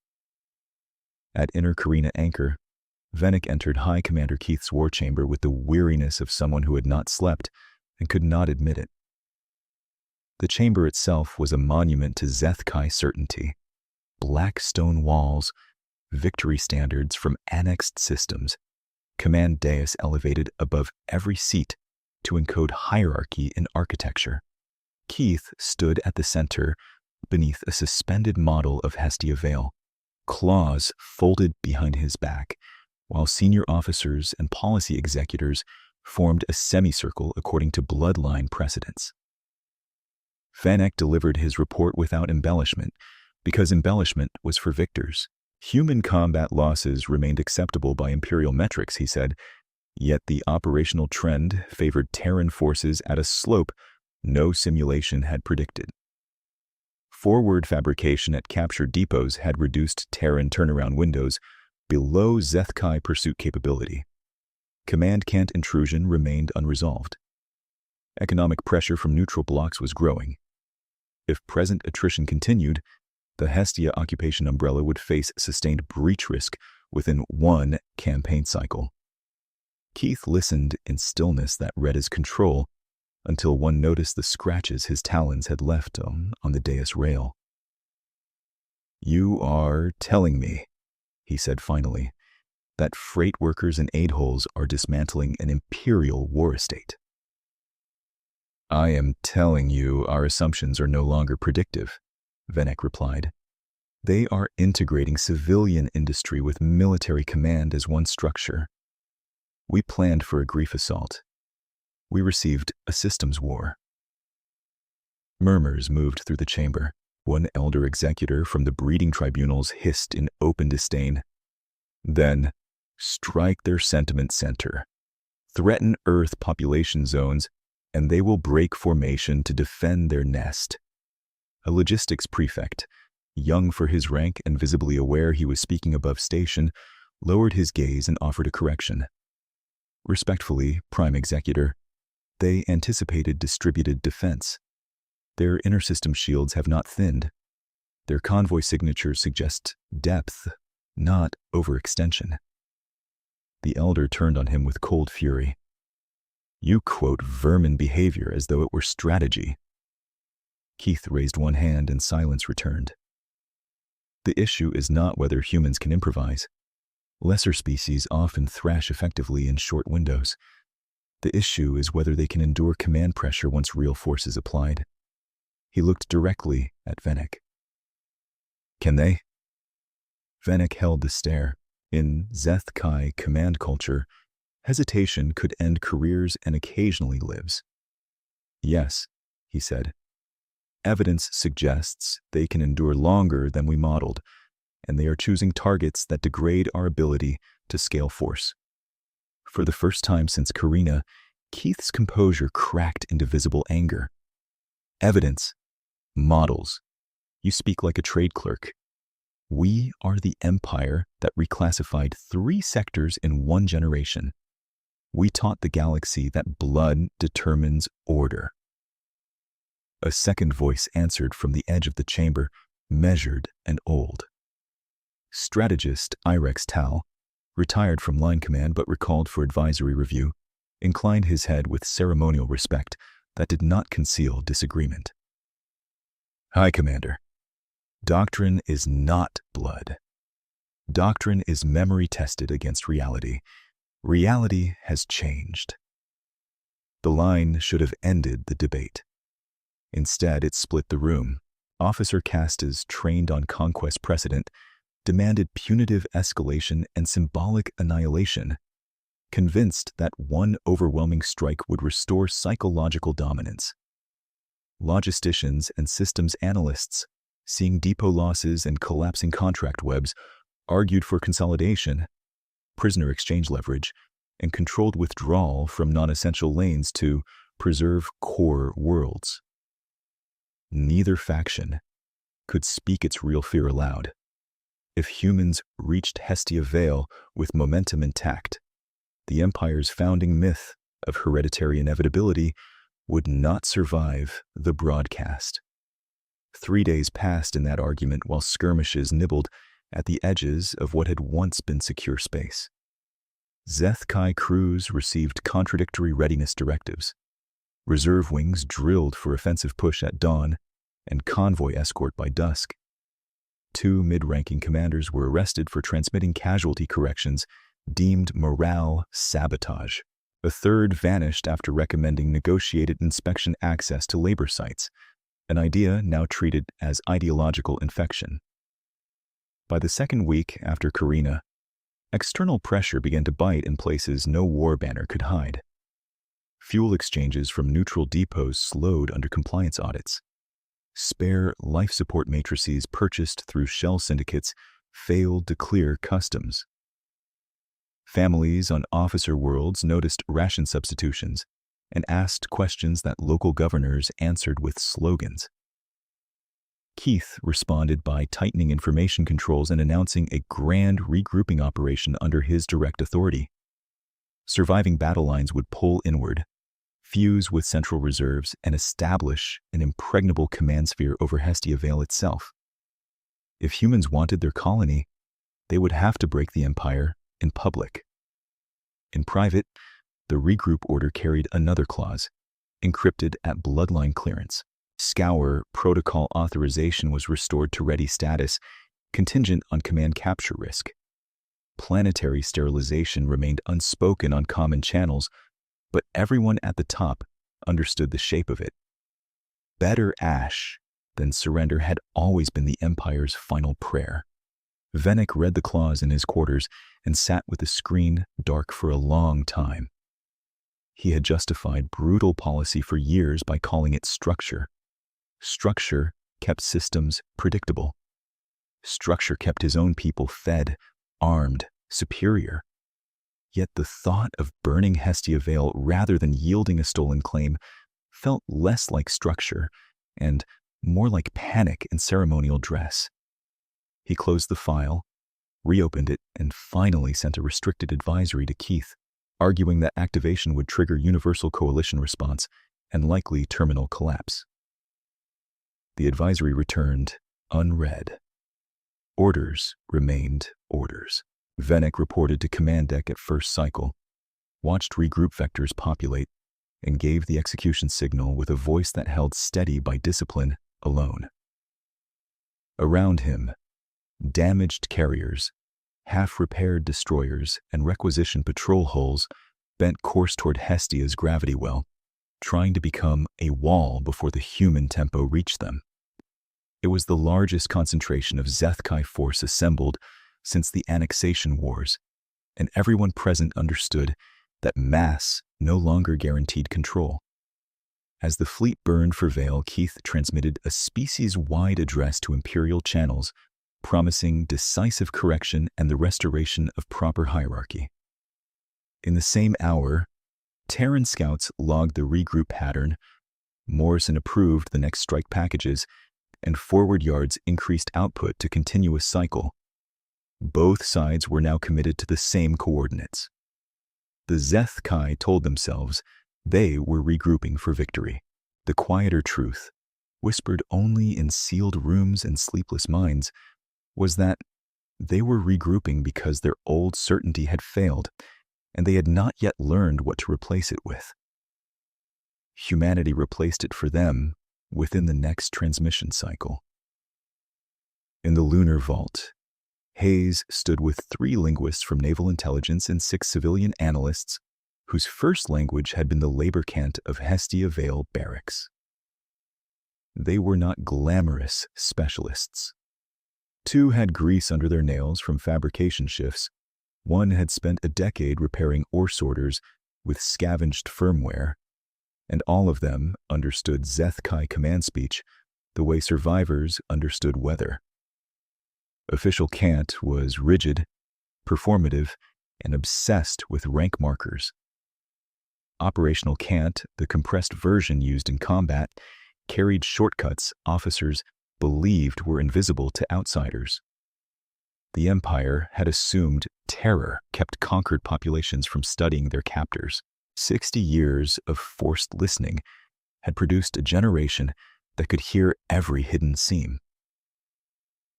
At Inner Carina Anchor, Venek entered High Commander Keith's war chamber with the weariness of someone who had not slept and could not admit it. The chamber itself was a monument to Zeth Kai certainty. Black stone walls, victory standards from annexed systems, command dais elevated above every seat to encode hierarchy in architecture. Keith stood at the center beneath a suspended model of Hestia Vale, claws folded behind his back, while senior officers and policy executors formed a semicircle according to bloodline precedents. Vanek delivered his report without embellishment, because embellishment was for victors. Human combat losses remained acceptable by Imperial metrics, he said, Yet the operational trend favored Terran forces at a slope no simulation had predicted. Forward fabrication at captured depots had reduced Terran turnaround windows below Zeth-Kai pursuit capability. Command Cant intrusion remained unresolved. Economic pressure from neutral blocks was growing. If present attrition continued, the Hestia occupation umbrella would face sustained breach risk within one campaign cycle. Keith listened in stillness that read as control until one noticed the scratches his talons had left on the dais rail. "You are telling me," he said finally, "that freight workers and aid holes are dismantling an imperial war estate." "I am telling you our assumptions are no longer predictive," Venek replied. "They are integrating civilian industry with military command as one structure. We planned for a grief assault. We received a systems war." Murmurs moved through the chamber. One elder executor from the breeding tribunals hissed in open disdain. "Then, strike their sentiment center. Threaten Earth population zones, and they will break formation to defend their nest." A logistics prefect, young for his rank and visibly aware he was speaking above station, lowered his gaze and offered a correction. "Respectfully, Prime Executor, they anticipated distributed defense. Their inter-system shields have not thinned. Their convoy signatures suggest depth, not overextension." The elder turned on him with cold fury. "You quote vermin behavior as though it were strategy." Keith raised one hand and silence returned. "The issue is not whether humans can improvise. Lesser species often thrash effectively in short windows. The issue is whether they can endure command pressure once real force is applied." He looked directly at Venek. "Can they?" Venek held the stare. In Zeth-Kai command culture, hesitation could end careers and occasionally lives. "Yes," he said. "Evidence suggests they can endure longer than we modeled, and they are choosing targets that degrade our ability to scale force." For the first time since Karina, Keith's composure cracked into visible anger. "Evidence. Models. You speak like a trade clerk. We are the empire that reclassified 3 sectors in 1 generation. We taught the galaxy that blood determines order." A second voice answered from the edge of the chamber, measured and old. Strategist Irex Tal, retired from line command but recalled for advisory review, inclined his head with ceremonial respect that did not conceal disagreement. "High Commander, doctrine is not blood. Doctrine is memory tested against reality. Reality has changed." The line should have ended the debate. Instead, it split the room. Officer castes trained on conquest precedent demanded punitive escalation and symbolic annihilation, convinced that one overwhelming strike would restore psychological dominance. Logisticians and systems analysts, seeing depot losses and collapsing contract webs, argued for consolidation, prisoner exchange leverage, and controlled withdrawal from non-essential lanes to preserve core worlds. Neither faction could speak its real fear aloud. If humans reached Hestia Vale with momentum intact, the Empire's founding myth of hereditary inevitability would not survive the broadcast. 3 days passed in that argument while skirmishes nibbled at the edges of what had once been secure space. Zeth-Kai crews received contradictory readiness directives. Reserve wings drilled for offensive push at dawn and convoy escort by dusk. 2 mid-ranking commanders were arrested for transmitting casualty corrections deemed morale sabotage. A third vanished after recommending negotiated inspection access to labor sites, an idea now treated as ideological infection. By the second week after Karina, external pressure began to bite in places no war banner could hide. Fuel exchanges from neutral depots slowed under compliance audits. Spare life support matrices purchased through shell syndicates failed to clear customs. Families on officer worlds noticed ration substitutions and asked questions that local governors answered with slogans. Keith responded by tightening information controls and announcing a grand regrouping operation under his direct authority. Surviving battle lines would pull inward, fuse with central reserves, and establish an impregnable command sphere over Hestia Vale itself. If humans wanted their colony, they would have to break the Empire in public. In private, the regroup order carried another clause, encrypted at bloodline clearance. Scour protocol authorization was restored to ready status, contingent on command capture risk. Planetary sterilization remained unspoken on common channels, but everyone at the top understood the shape of it. Better ash than surrender had always been the Empire's final prayer. Venick read the clause in his quarters and sat with the screen dark for a long time. He had justified brutal policy for years by calling it structure. Structure kept systems predictable. Structure kept his own people fed, armed, superior. Yet the thought of burning Hestia Vale rather than yielding a stolen claim felt less like structure and more like panic and ceremonial dress. He closed the file, reopened it, and finally sent a restricted advisory to Keith, arguing that activation would trigger universal coalition response and likely terminal collapse. The advisory returned unread. Orders remained orders. Venick reported to command deck at first cycle, watched regroup vectors populate, and gave the execution signal with a voice that held steady by discipline alone. Around him, damaged carriers, half-repaired destroyers, and requisitioned patrol hulls bent course toward Hestia's gravity well, trying to become a wall before the human tempo reached them. It was the largest concentration of Zethkai force assembled since the annexation wars, and everyone present understood that mass no longer guaranteed control. As the fleet burned for Vale, Keith transmitted a species-wide address to Imperial channels, promising decisive correction and the restoration of proper hierarchy. In the same hour, Terran scouts logged the regroup pattern, Morrison approved the next strike packages, and forward yards increased output to continuous cycle. Both sides were now committed to the same coordinates. The Zethkai told themselves they were regrouping for victory. The quieter truth, whispered only in sealed rooms and sleepless minds, was that they were regrouping because their old certainty had failed, and they had not yet learned what to replace it with. Humanity replaced it for them within the next transmission cycle. In the lunar vault, Hayes stood with 3 linguists from naval intelligence and 6 civilian analysts whose first language had been the labor cant of Hestia Vale barracks. They were not glamorous specialists. 2 had grease under their nails from fabrication shifts. 1 had spent a decade repairing ore sorters with scavenged firmware, and all of them understood Zethkai command speech the way survivors understood weather. Official cant was rigid, performative, and obsessed with rank markers. Operational cant, the compressed version used in combat, carried shortcuts officers believed were invisible to outsiders. The Empire had assumed terror kept conquered populations from studying their captors. 60 years of forced listening had produced a generation that could hear every hidden seam.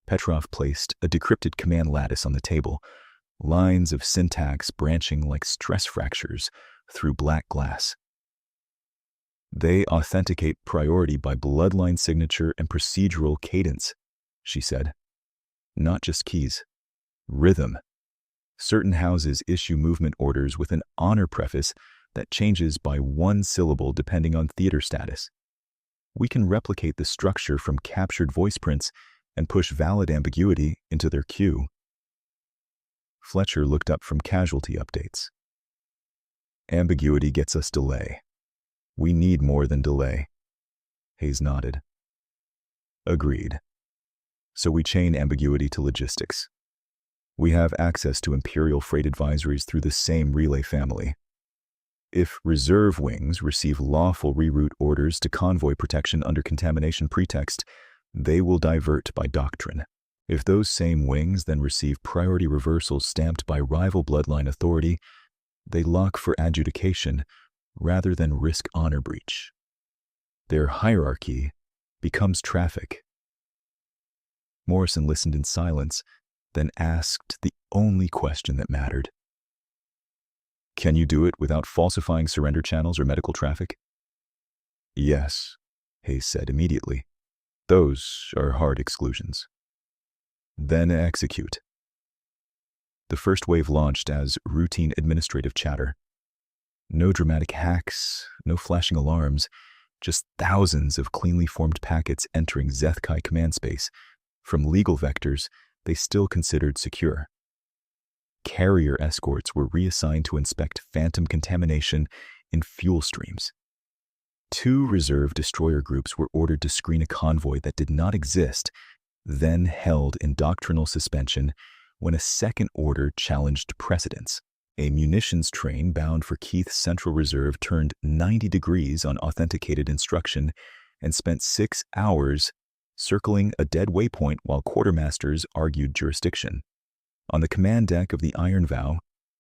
Petrov placed a decrypted command lattice on the table, lines of syntax branching like stress fractures through black glass. They authenticate priority by bloodline signature and procedural cadence, she said. Not just keys. Rhythm. Certain houses issue movement orders with an honor preface that changes by 1 syllable depending on theater status. We can replicate the structure from captured voice prints and push valid ambiguity into their queue. Fletcher looked up from casualty updates. Ambiguity gets us delay. We need more than delay. Hayes nodded. Agreed. So we chain ambiguity to logistics. We have access to Imperial freight advisories through the same relay family. If reserve wings receive lawful reroute orders to convoy protection under contamination pretext, they will divert by doctrine. If those same wings then receive priority reversals stamped by rival bloodline authority, they lock for adjudication rather than risk honor breach. Their hierarchy becomes traffic. Morrison listened in silence, then asked the only question that mattered. Can you do it without falsifying surrender channels or medical traffic? Yes, Hayes said immediately. Those are hard exclusions. Then execute. The first wave launched as routine administrative chatter. No dramatic hacks, no flashing alarms, just thousands of cleanly formed packets entering Zeth-Kai command space. From legal vectors they still considered secure. Carrier escorts were reassigned to inspect phantom contamination in fuel streams. 2 reserve destroyer groups were ordered to screen a convoy that did not exist, then held in doctrinal suspension when a second order challenged precedence. A munitions train bound for Keith's Central Reserve turned 90 degrees on authenticated instruction and spent 6 hours circling a dead waypoint while quartermasters argued jurisdiction. On the command deck of the Iron Vow,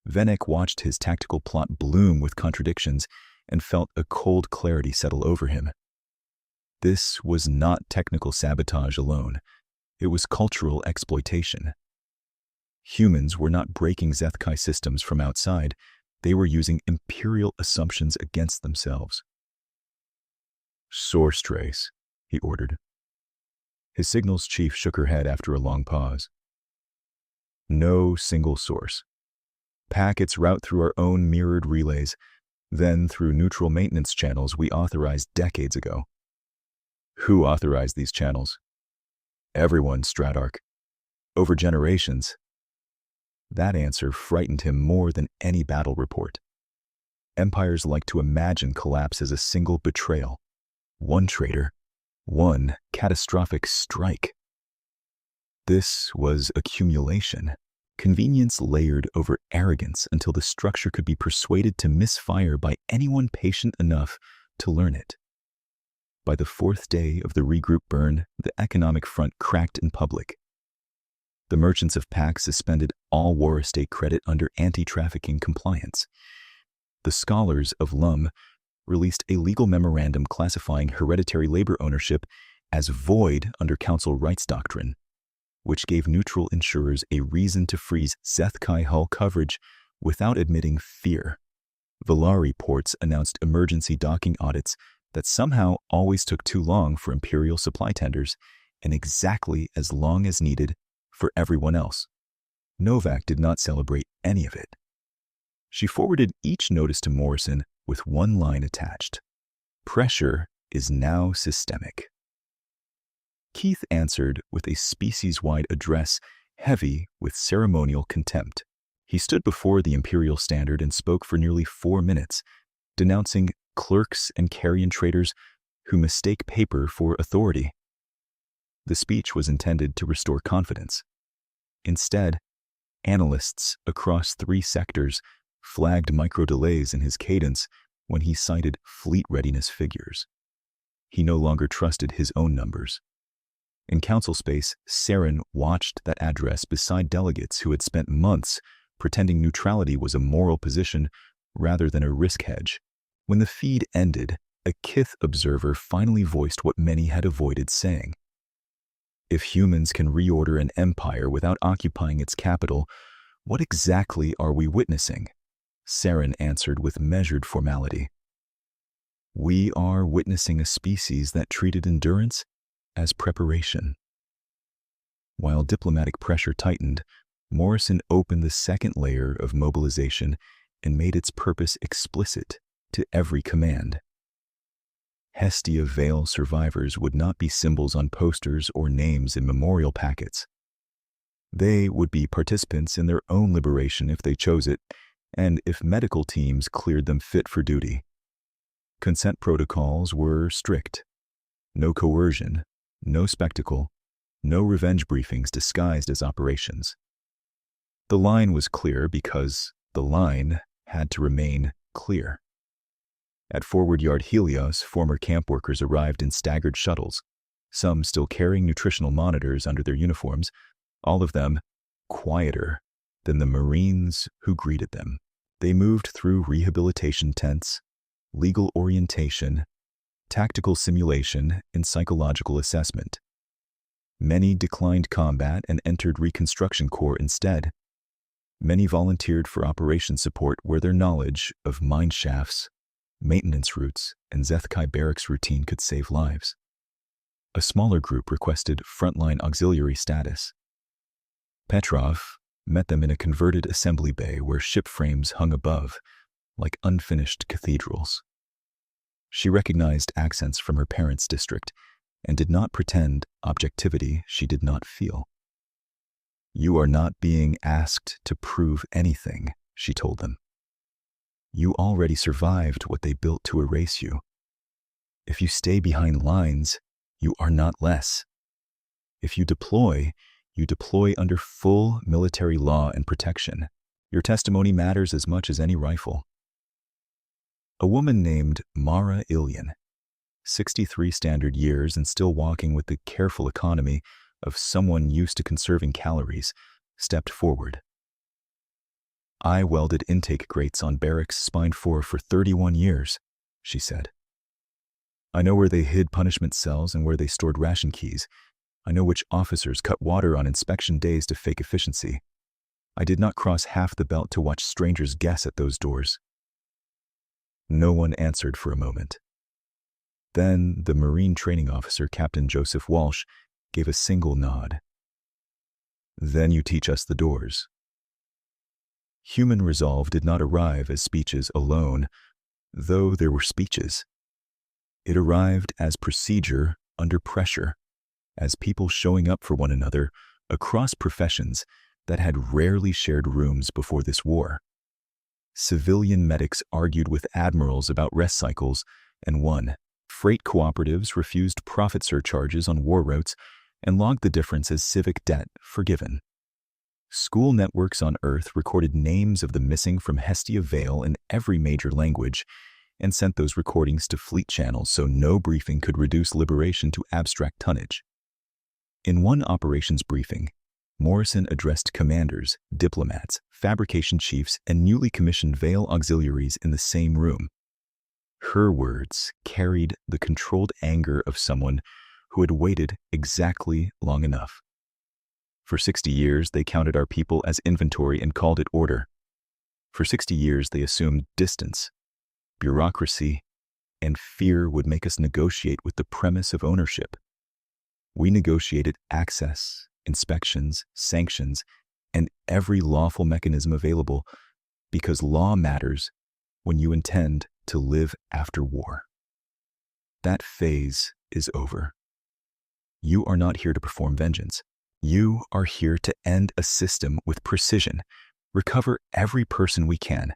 Venek watched his tactical plot bloom with contradictions and felt a cold clarity settle over him. This was not technical sabotage alone. It was cultural exploitation. Humans were not breaking Zeth-Kai systems from outside. They were using Imperial assumptions against themselves. Source trace, he ordered. His signals chief shook her head after a long pause. No single source. Packets route through our own mirrored relays, then through neutral maintenance channels we authorized decades ago. Who authorized these channels? Everyone, Stratarch. Over generations. That answer frightened him more than any battle report. Empires like to imagine collapse as a single betrayal. One traitor, one catastrophic strike. This was accumulation, convenience layered over arrogance until the structure could be persuaded to misfire by anyone patient enough to learn it. By the 4th day of the regroup burn, the economic front cracked in public. The merchants of Pax suspended all war estate credit under anti-trafficking compliance. The scholars of Lum released a legal memorandum classifying hereditary labor ownership as void under council rights doctrine, which gave neutral insurers a reason to freeze Zeth-Kai hull coverage without admitting fear. Valari ports announced emergency docking audits that somehow always took too long for Imperial supply tenders and exactly as long as needed for everyone else. Novak did not celebrate any of it. She forwarded each notice to Morrison with one line attached. Pressure is now systemic. Keith answered with a species-wide address heavy with ceremonial contempt. He stood before the Imperial Standard and spoke for nearly 4 minutes, denouncing clerks and carrion traders who mistake paper for authority. The speech was intended to restore confidence. Instead, analysts across 3 sectors flagged micro-delays in his cadence when he cited fleet readiness figures. He no longer trusted his own numbers. In council space, Saren watched that address beside delegates who had spent months pretending neutrality was a moral position rather than a risk hedge. When the feed ended, a Kith observer finally voiced what many had avoided saying. If humans can reorder an empire without occupying its capital, what exactly are we witnessing? Saren answered with measured formality. We are witnessing a species that treated endurance as preparation. While diplomatic pressure tightened, Morrison opened the second layer of mobilization and made its purpose explicit to every command. Hestia Vale survivors would not be symbols on posters or names in memorial packets. They would be participants in their own liberation if they chose it, and if medical teams cleared them fit for duty. Consent protocols were strict. No coercion, no spectacle, no revenge briefings disguised as operations. The line was clear because the line had to remain clear. At Forward Yard Helios, former camp workers arrived in staggered shuttles, some still carrying nutritional monitors under their uniforms, all of them quieter than the Marines who greeted them. They moved through rehabilitation tents, legal orientation, tactical simulation, and psychological assessment. Many declined combat and entered Reconstruction Corps instead. Many volunteered for operation support where their knowledge of mine shafts, maintenance routes, and Zethkai barracks routine could save lives. A smaller group requested frontline auxiliary status. Petrov met them in a converted assembly bay where ship frames hung above, like unfinished cathedrals. She recognized accents from her parents' district and did not pretend objectivity she did not feel. "You are not being asked to prove anything," she told them. "You already survived what they built to erase you. If you stay behind lines, you are not less. If you deploy under full military law and protection. Your testimony matters as much as any rifle." A woman named Mara Ilyin, 63 standard years and still walking with the careful economy of someone used to conserving calories, stepped forward. "I welded intake grates on barracks Spine 4 for 31 years, she said. "I know where they hid punishment cells and where they stored ration keys. I know which officers cut water on inspection days to fake efficiency. I did not cross half the belt to watch strangers guess at those doors." No one answered for a moment. Then the Marine training officer, Captain Joseph Walsh, gave a single nod. "Then you teach us the doors." Human resolve did not arrive as speeches alone, though there were speeches. It arrived as procedure under pressure, as people showing up for one another across professions that had rarely shared rooms before this war. Civilian medics argued with admirals about rest cycles and won. Freight cooperatives refused profit surcharges on war routes and logged the difference as civic debt forgiven. School networks on Earth recorded names of the missing from Hestia Vale in every major language and sent those recordings to fleet channels so no briefing could reduce liberation to abstract tonnage. In one operations briefing, Morrison addressed commanders, diplomats, fabrication chiefs, and newly commissioned Vale auxiliaries in the same room. Her words carried the controlled anger of someone who had waited exactly long enough. For 60 years, they counted our people as inventory and called it order. For 60 years, they assumed distance, bureaucracy, and fear would make us negotiate with the premise of ownership. We negotiated access, inspections, sanctions, and every lawful mechanism available because law matters when you intend to live after war. That phase is over. You are not here to perform vengeance. You are here to end a system with precision, recover every person we can,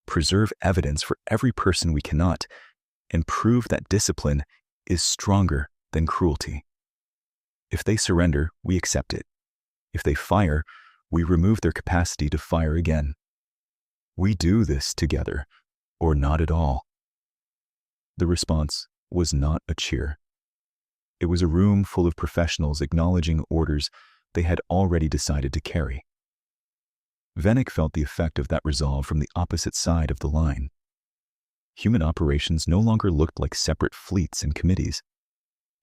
preserve evidence for every person we cannot, and prove that discipline is stronger than cruelty. If they surrender, we accept it. If they fire, we remove their capacity to fire again. We do this together, or not at all. The response was not a cheer. It was a room full of professionals acknowledging orders they had already decided to carry. Venek felt the effect of that resolve from the opposite side of the line. Human operations no longer looked like separate fleets and committees.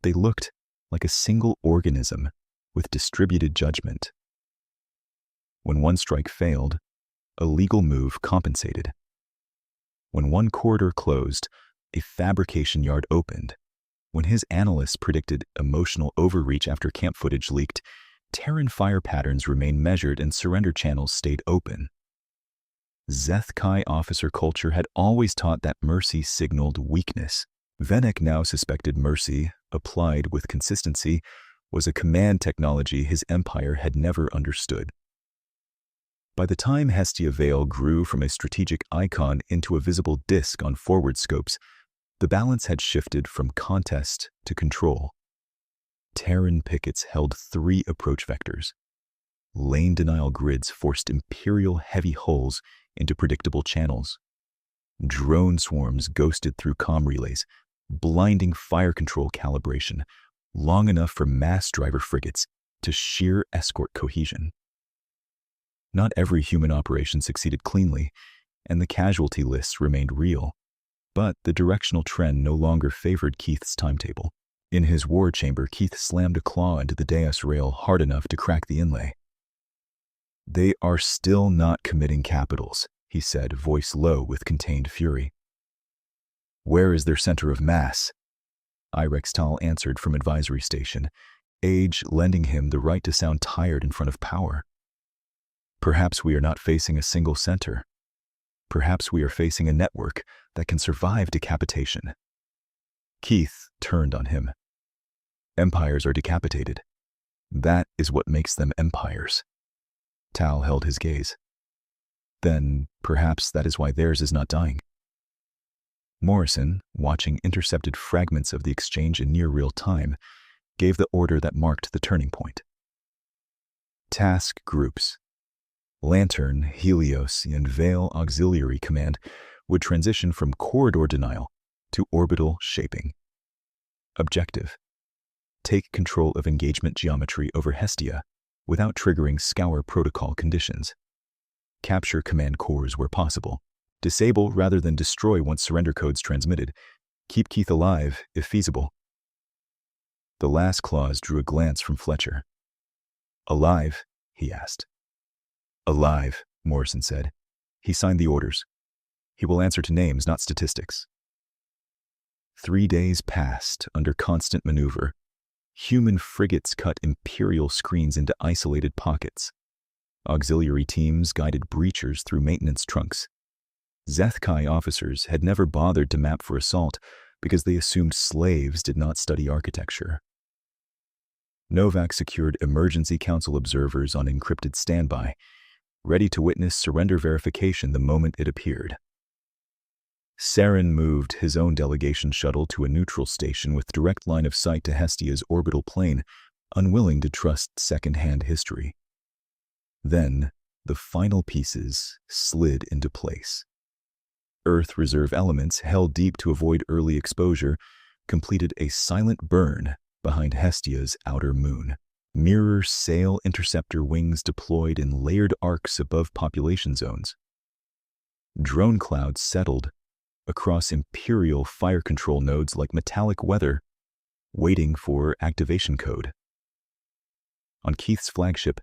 They looked like a single organism with distributed judgment. When one strike failed, a legal move compensated. When one corridor closed, a fabrication yard opened. When his analysts predicted emotional overreach after camp footage leaked, Terran fire patterns remained measured and surrender channels stayed open. Zethkai officer culture had always taught that mercy signaled weakness. Venek now suspected mercy, applied with consistency, was a command technology his empire had never understood. By the time Hestia Vale grew from a strategic icon into a visible disk on forward scopes, the balance had shifted from contest to control. Terran pickets held 3 approach vectors: lane denial grids forced Imperial heavy hulls into predictable channels. Drone swarms ghosted through comm relays, blinding fire control calibration, long enough for mass driver frigates to shear escort cohesion. Not every human operation succeeded cleanly, and the casualty lists remained real, but the directional trend no longer favored Keith's timetable. In his war chamber, Keith slammed a claw into the dais rail hard enough to crack the inlay. "They are still not committing capitals," he said, voice low with contained fury. "Where is their center of mass?" Irextal answered from advisory station, age lending him the right to sound tired in front of power. "Perhaps we are not facing a single center. Perhaps we are facing a network that can survive decapitation." Keith turned on him. "Empires are decapitated. That is what makes them empires." Tal held his gaze. "Then perhaps that is why theirs is not dying." Morrison, watching intercepted fragments of the exchange in near real time, gave the order that marked the turning point. Task groups. Lantern, Helios, and Veil Auxiliary Command would transition from corridor denial to orbital shaping. Objective: take control of engagement geometry over Hestia without triggering Scour protocol conditions. Capture command cores where possible. Disable rather than destroy once surrender codes transmitted. Keep Keith alive if feasible. The last clause drew a glance from Fletcher. "Alive?" he asked. "Alive," Morrison said. He signed the orders. "He will answer to names, not statistics." 3 days passed under constant maneuver. Human frigates cut Imperial screens into isolated pockets. Auxiliary teams guided breachers through maintenance trunks. Zethkai officers had never bothered to map for assault because they assumed slaves did not study architecture. Novak secured emergency council observers on encrypted standby, ready to witness surrender verification the moment it appeared. Saren moved his own delegation shuttle to a neutral station with direct line of sight to Hestia's orbital plane, unwilling to trust second-hand history. Then, the final pieces slid into place. Earth reserve elements, held deep to avoid early exposure, completed a silent burn behind Hestia's outer moon. Mirror sail interceptor wings deployed in layered arcs above population zones. Drone clouds settled across Imperial fire control nodes like metallic weather, waiting for activation code. On Keith's flagship,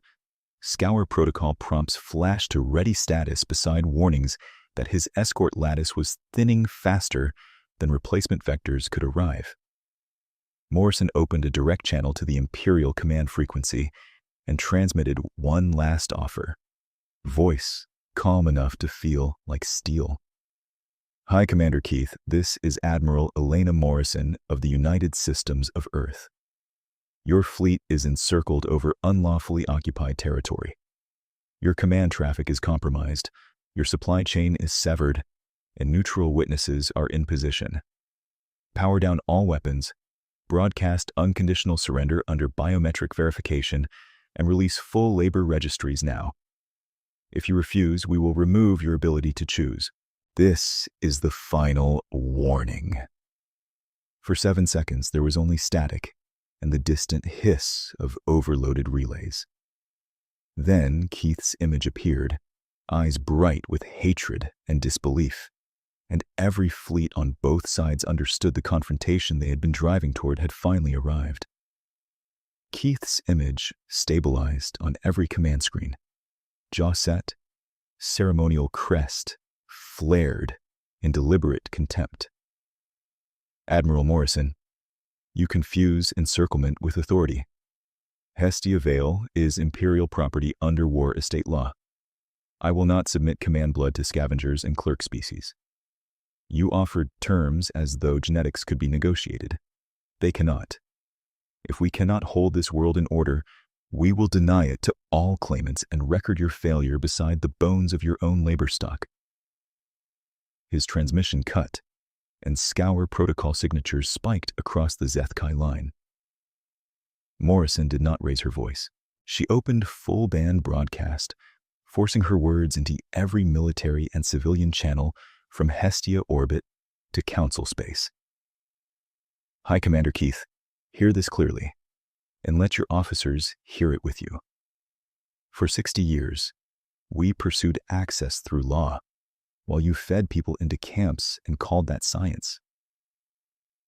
Scour protocol prompts flashed to ready status beside warnings that his escort lattice was thinning faster than replacement vectors could arrive. Morrison opened a direct channel to the Imperial command frequency and transmitted one last offer. Voice calm enough to feel like steel. "Hi, Commander Keith. This is Admiral Elena Morrison of the United Systems of Earth. Your fleet is encircled over unlawfully occupied territory. Your command traffic is compromised, your supply chain is severed, and neutral witnesses are in position. Power down all weapons, broadcast unconditional surrender under biometric verification, and release full labor registries now. If you refuse, we will remove your ability to choose. This is the final warning." For 7 seconds, there was only static and the distant hiss of overloaded relays. Then Keith's image appeared, eyes bright with hatred and disbelief, and every fleet on both sides understood the confrontation they had been driving toward had finally arrived. Keith's image stabilized on every command screen. Jaw set, ceremonial crest flared in deliberate contempt. "Admiral Morrison, you confuse encirclement with authority. Hestia Vale is Imperial property under war estate law. I will not submit command blood to scavengers and clerk species. You offered terms as though genetics could be negotiated. They cannot. If we cannot hold this world in order, we will deny it to all claimants and record your failure beside the bones of your own labor stock." His transmission cut, and Scour protocol signatures spiked across the Zethkai line. Morrison did not raise her voice. She opened full-band broadcast, forcing her words into every military and civilian channel from Hestia orbit to Council space. High Commander Keith, hear this clearly, and let your officers hear it with you. For 60 years, we pursued access through law, while you fed people into camps and called that science.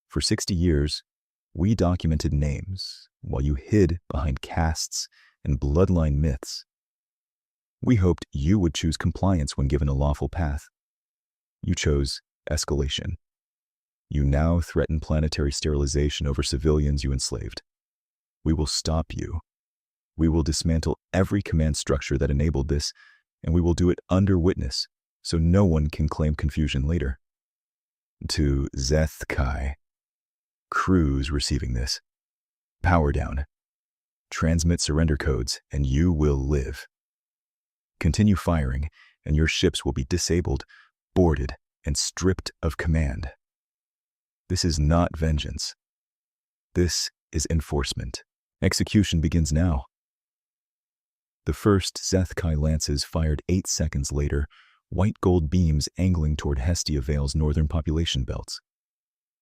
For 60 years, we documented names, while you hid behind castes and bloodline myths. We hoped you would choose compliance when given a lawful path. You chose escalation. You now threaten planetary sterilization over civilians you enslaved. We will stop you. We will dismantle every command structure that enabled this, and we will do it under witness, so no one can claim confusion later. To Zeth Kai, crews receiving this. Power down. Transmit surrender codes, and you will live. Continue firing, and your ships will be disabled, boarded, and stripped of command. This is not vengeance. This is enforcement. Execution begins now. The first Zeth Kai lances fired 8 seconds later, white gold beams angling toward Hestia Vale's northern population belts.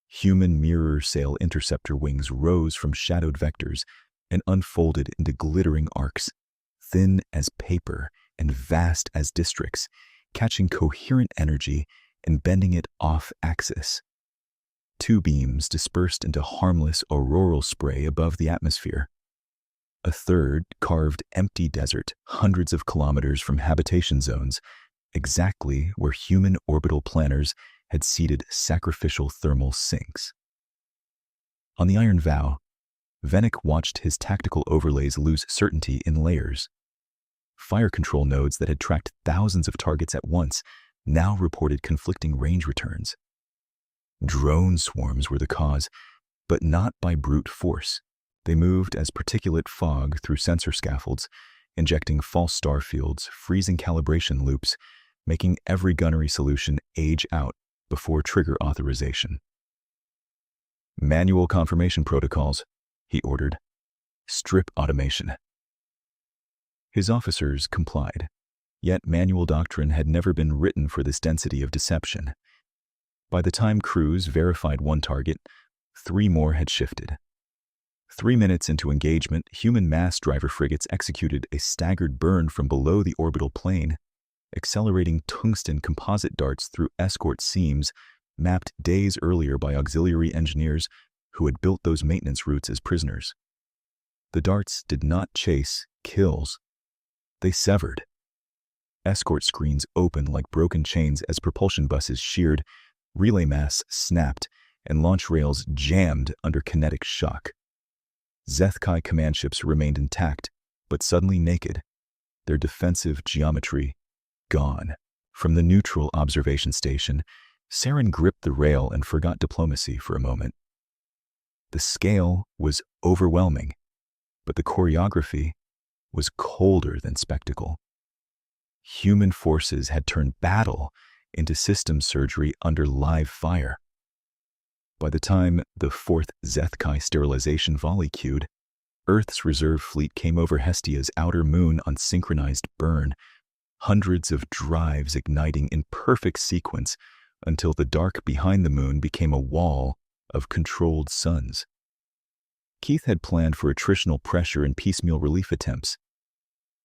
Human mirror sail interceptor wings rose from shadowed vectors and unfolded into glittering arcs, thin as paper and vast as districts, catching coherent energy and bending it off-axis. 2 beams dispersed into harmless auroral spray above the atmosphere. A third carved empty desert hundreds of kilometers from habitation zones, exactly where human orbital planners had seeded sacrificial thermal sinks. On the Iron Vow, Venick watched his tactical overlays lose certainty in layers. Fire control nodes that had tracked thousands of targets at once now reported conflicting range returns. Drone swarms were the cause, but not by brute force. They moved as particulate fog through sensor scaffolds, injecting false star fields, freezing calibration loops, making every gunnery solution age out before trigger authorization. Manual confirmation protocols, he ordered. Strip automation. His officers complied, yet manual doctrine had never been written for this density of deception. By the time crews verified one target, 3 more had shifted. 3 minutes into engagement, human mass driver frigates executed a staggered burn from below the orbital plane, accelerating tungsten composite darts through escort seams mapped days earlier by auxiliary engineers who had built those maintenance routes as prisoners. The darts did not chase kills. They severed. Escort screens opened like broken chains as propulsion buses sheared, relay masts snapped, and launch rails jammed under kinetic shock. Zeth Kai command ships remained intact, but suddenly naked, their defensive geometry gone. From the neutral observation station, Saren gripped the rail and forgot diplomacy for a moment. The scale was overwhelming, but the choreography was colder than spectacle. Human forces had turned battle into system surgery under live fire. By the time the 4th Zeth Kai sterilization volley cued, Earth's reserve fleet came over Hestia's outer moon on synchronized burn, hundreds of drives igniting in perfect sequence until the dark behind the moon became a wall of controlled suns. Keith had planned for attritional pressure and piecemeal relief attempts.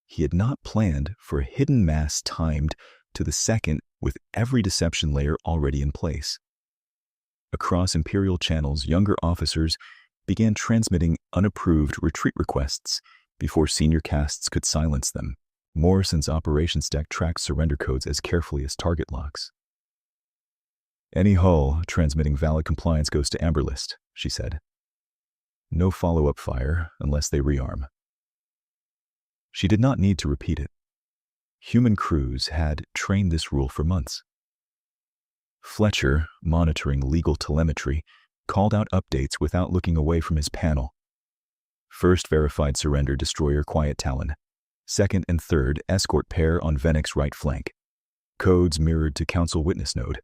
He had not planned for a hidden mass timed to the second with every deception layer already in place. Across Imperial channels, younger officers began transmitting unapproved retreat requests before senior castes could silence them, Morrison's operations deck tracked surrender codes as carefully as target locks. Any hull transmitting valid compliance goes to Amber List, she said. No follow-up fire unless they rearm. She did not need to repeat it. Human crews had trained this rule for months. Fletcher, monitoring legal telemetry, called out updates without looking away from his panel. First verified surrender destroyer Quiet Talon. Second and third escort pair on Venick's right flank. Codes mirrored to Council witness node.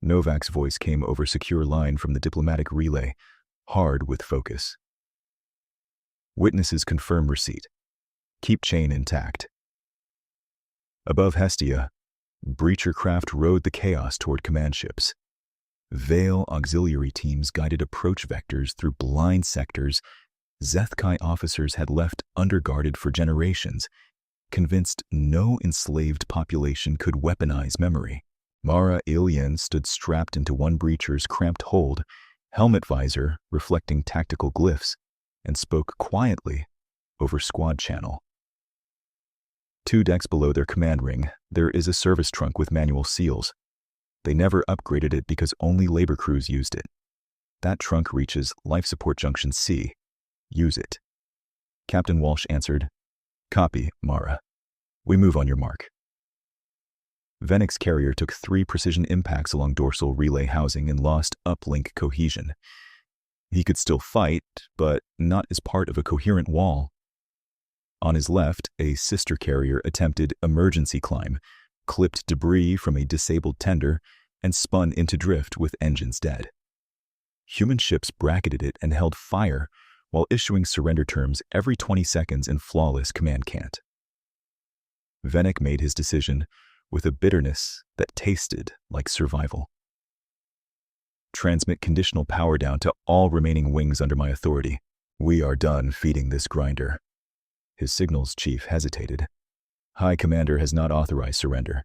Novak's voice came over secure line from the diplomatic relay, hard with focus. Witnesses confirm receipt. Keep chain intact. Above Hestia, breacher craft rode the chaos toward command ships. Veil auxiliary teams guided approach vectors through blind sectors Zeth-Kai officers had left underguarded for generations, convinced no enslaved population could weaponize memory. Mara Ilian stood strapped into one breacher's cramped hold, helmet visor reflecting tactical glyphs, and spoke quietly over squad channel. 2 decks below their command ring, there is a service trunk with manual seals. They never upgraded it because only labor crews used it. That trunk reaches Life Support Junction C. Use it. Captain Walsh answered, Copy, Mara. We move on your mark. Vennick's carrier took 3 precision impacts along dorsal relay housing and lost uplink cohesion. He could still fight, but not as part of a coherent wall. On his left, a sister carrier attempted emergency climb, clipped debris from a disabled tender, and spun into drift with engines dead. Human ships bracketed it and held fire while issuing surrender terms every 20 seconds in flawless command cant. Vennick made his decision with a bitterness that tasted like survival. Transmit conditional power down to all remaining wings under my authority. We are done feeding this grinder. His signals chief hesitated. High Commander has not authorized surrender.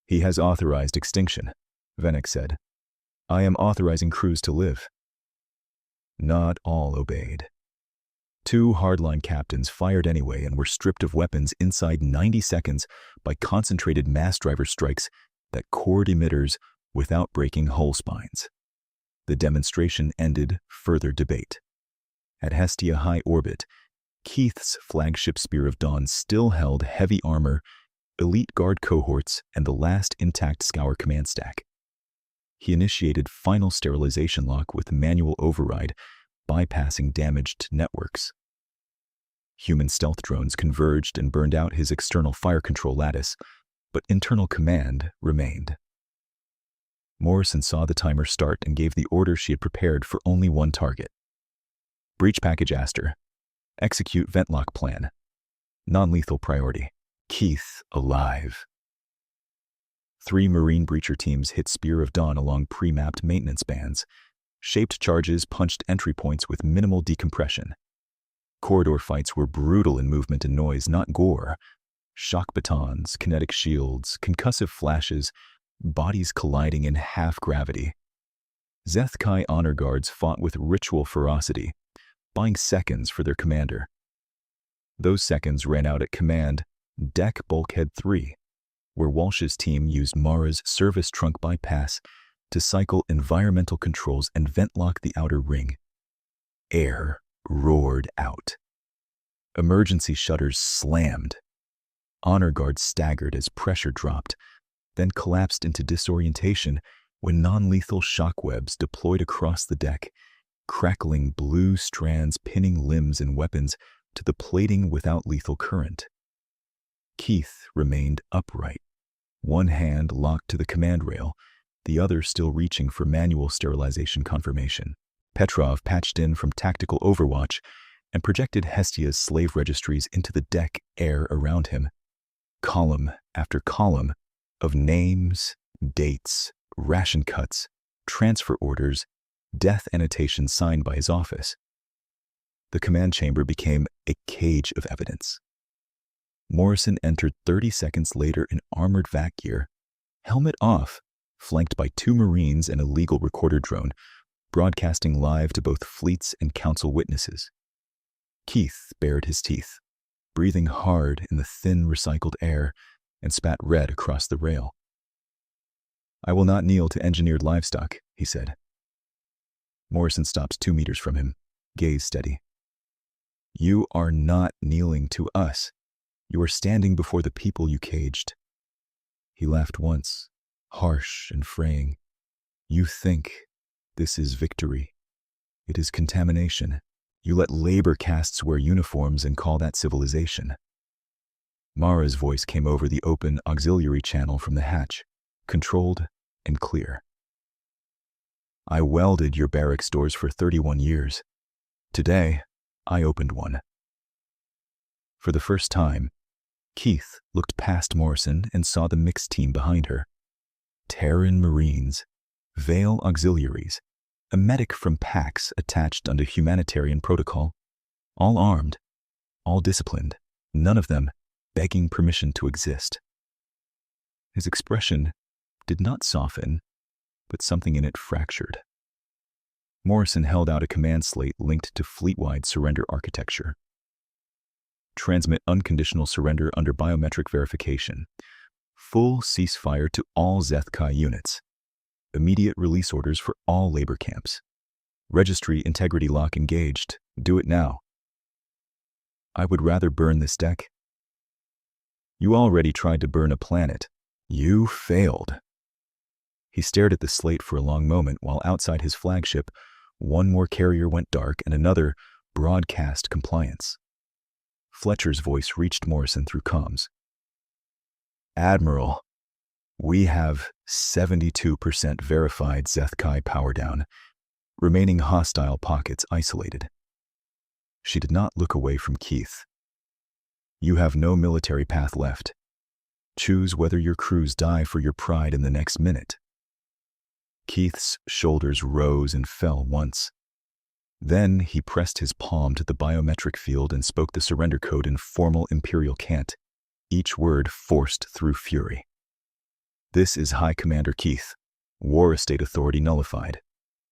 He has authorized extinction, Vennick said. I am authorizing crews to live. Not all obeyed. 2 hardline captains fired anyway and were stripped of weapons inside 90 seconds by concentrated mass driver strikes that cored emitters without breaking hull spines. The demonstration ended further debate. At Hestia high orbit, Keith's flagship Spear of Dawn still held heavy armor, elite guard cohorts, and the last intact Scour command stack. He initiated final sterilization lock with manual override, bypassing damaged networks. Human stealth drones converged and burned out his external fire control lattice, but internal command remained. Morrison saw the timer start and gave the order she had prepared for only one target. Breach package Aster. Execute ventlock plan. Non-lethal priority. Keith alive. 3 Marine breacher teams hit Spear of Dawn along pre-mapped maintenance bands. Shaped charges punched entry points with minimal decompression. Corridor fights were brutal in movement and noise, not gore. Shock batons, kinetic shields, concussive flashes, bodies colliding in half-gravity. Zeth-Kai honor guards fought with ritual ferocity, buying seconds for their commander. Those seconds ran out at command, Deck Bulkhead 3, where Walsh's team used Mara's service trunk bypass to cycle environmental controls and ventlock the outer ring. Air roared out. Emergency shutters slammed. Honor guards staggered as pressure dropped, then collapsed into disorientation when non-lethal shockwebs deployed across the deck, crackling blue strands pinning limbs and weapons to the plating without lethal current. Keith remained upright, one hand locked to the command rail, the other still reaching for manual sterilization confirmation. Petrov patched in from tactical overwatch and projected Hestia's slave registries into the deck air around him. Column after column of names, dates, ration cuts, transfer orders, death annotations signed by his office. The command chamber became a cage of evidence. Morrison entered 30 seconds later in armored vac gear, helmet off, flanked by 2 Marines and a legal recorder drone, broadcasting live to both fleets and council witnesses. Keith bared his teeth, breathing hard in the thin recycled air, and spat red across the rail. I will not kneel to engineered livestock, he said. Morrison stopped 2 meters from him, gaze steady. You are not kneeling to us. You are standing before the people you caged. He laughed once, harsh and fraying. You think this is victory. It is contamination. You let labor castes wear uniforms and call that civilization. Mara's voice came over the open auxiliary channel from the hatch, controlled and clear. I welded your barracks doors for 31 years. Today, I opened one. For the first time, Keith looked past Morrison and saw the mixed team behind her. Terran Marines, Vale Auxiliaries, a medic from PAX attached under humanitarian protocol, all armed, all disciplined, none of them begging permission to exist. His expression did not soften, but something in it fractured. Morrison held out a command slate linked to fleet-wide surrender architecture. Transmit unconditional surrender under biometric verification. Full ceasefire to all Zeth-Kai units. Immediate release orders for all labor camps. Registry integrity lock engaged. Do it now. I would rather burn this deck. You already tried to burn a planet. You failed. He stared at the slate for a long moment while outside his flagship, one more carrier went dark and another broadcast compliance. Fletcher's voice reached Morrison through comms. Admiral, we have 72% verified Zeth-Kai power down, remaining hostile pockets isolated. She did not look away from Keith. You have no military path left. Choose whether your crews die for your pride in the next minute. Keith's shoulders rose and fell once. Then he pressed his palm to the biometric field and spoke the surrender code in formal Imperial cant, each word forced through fury. This is High Commander Keith. War Estate Authority nullified.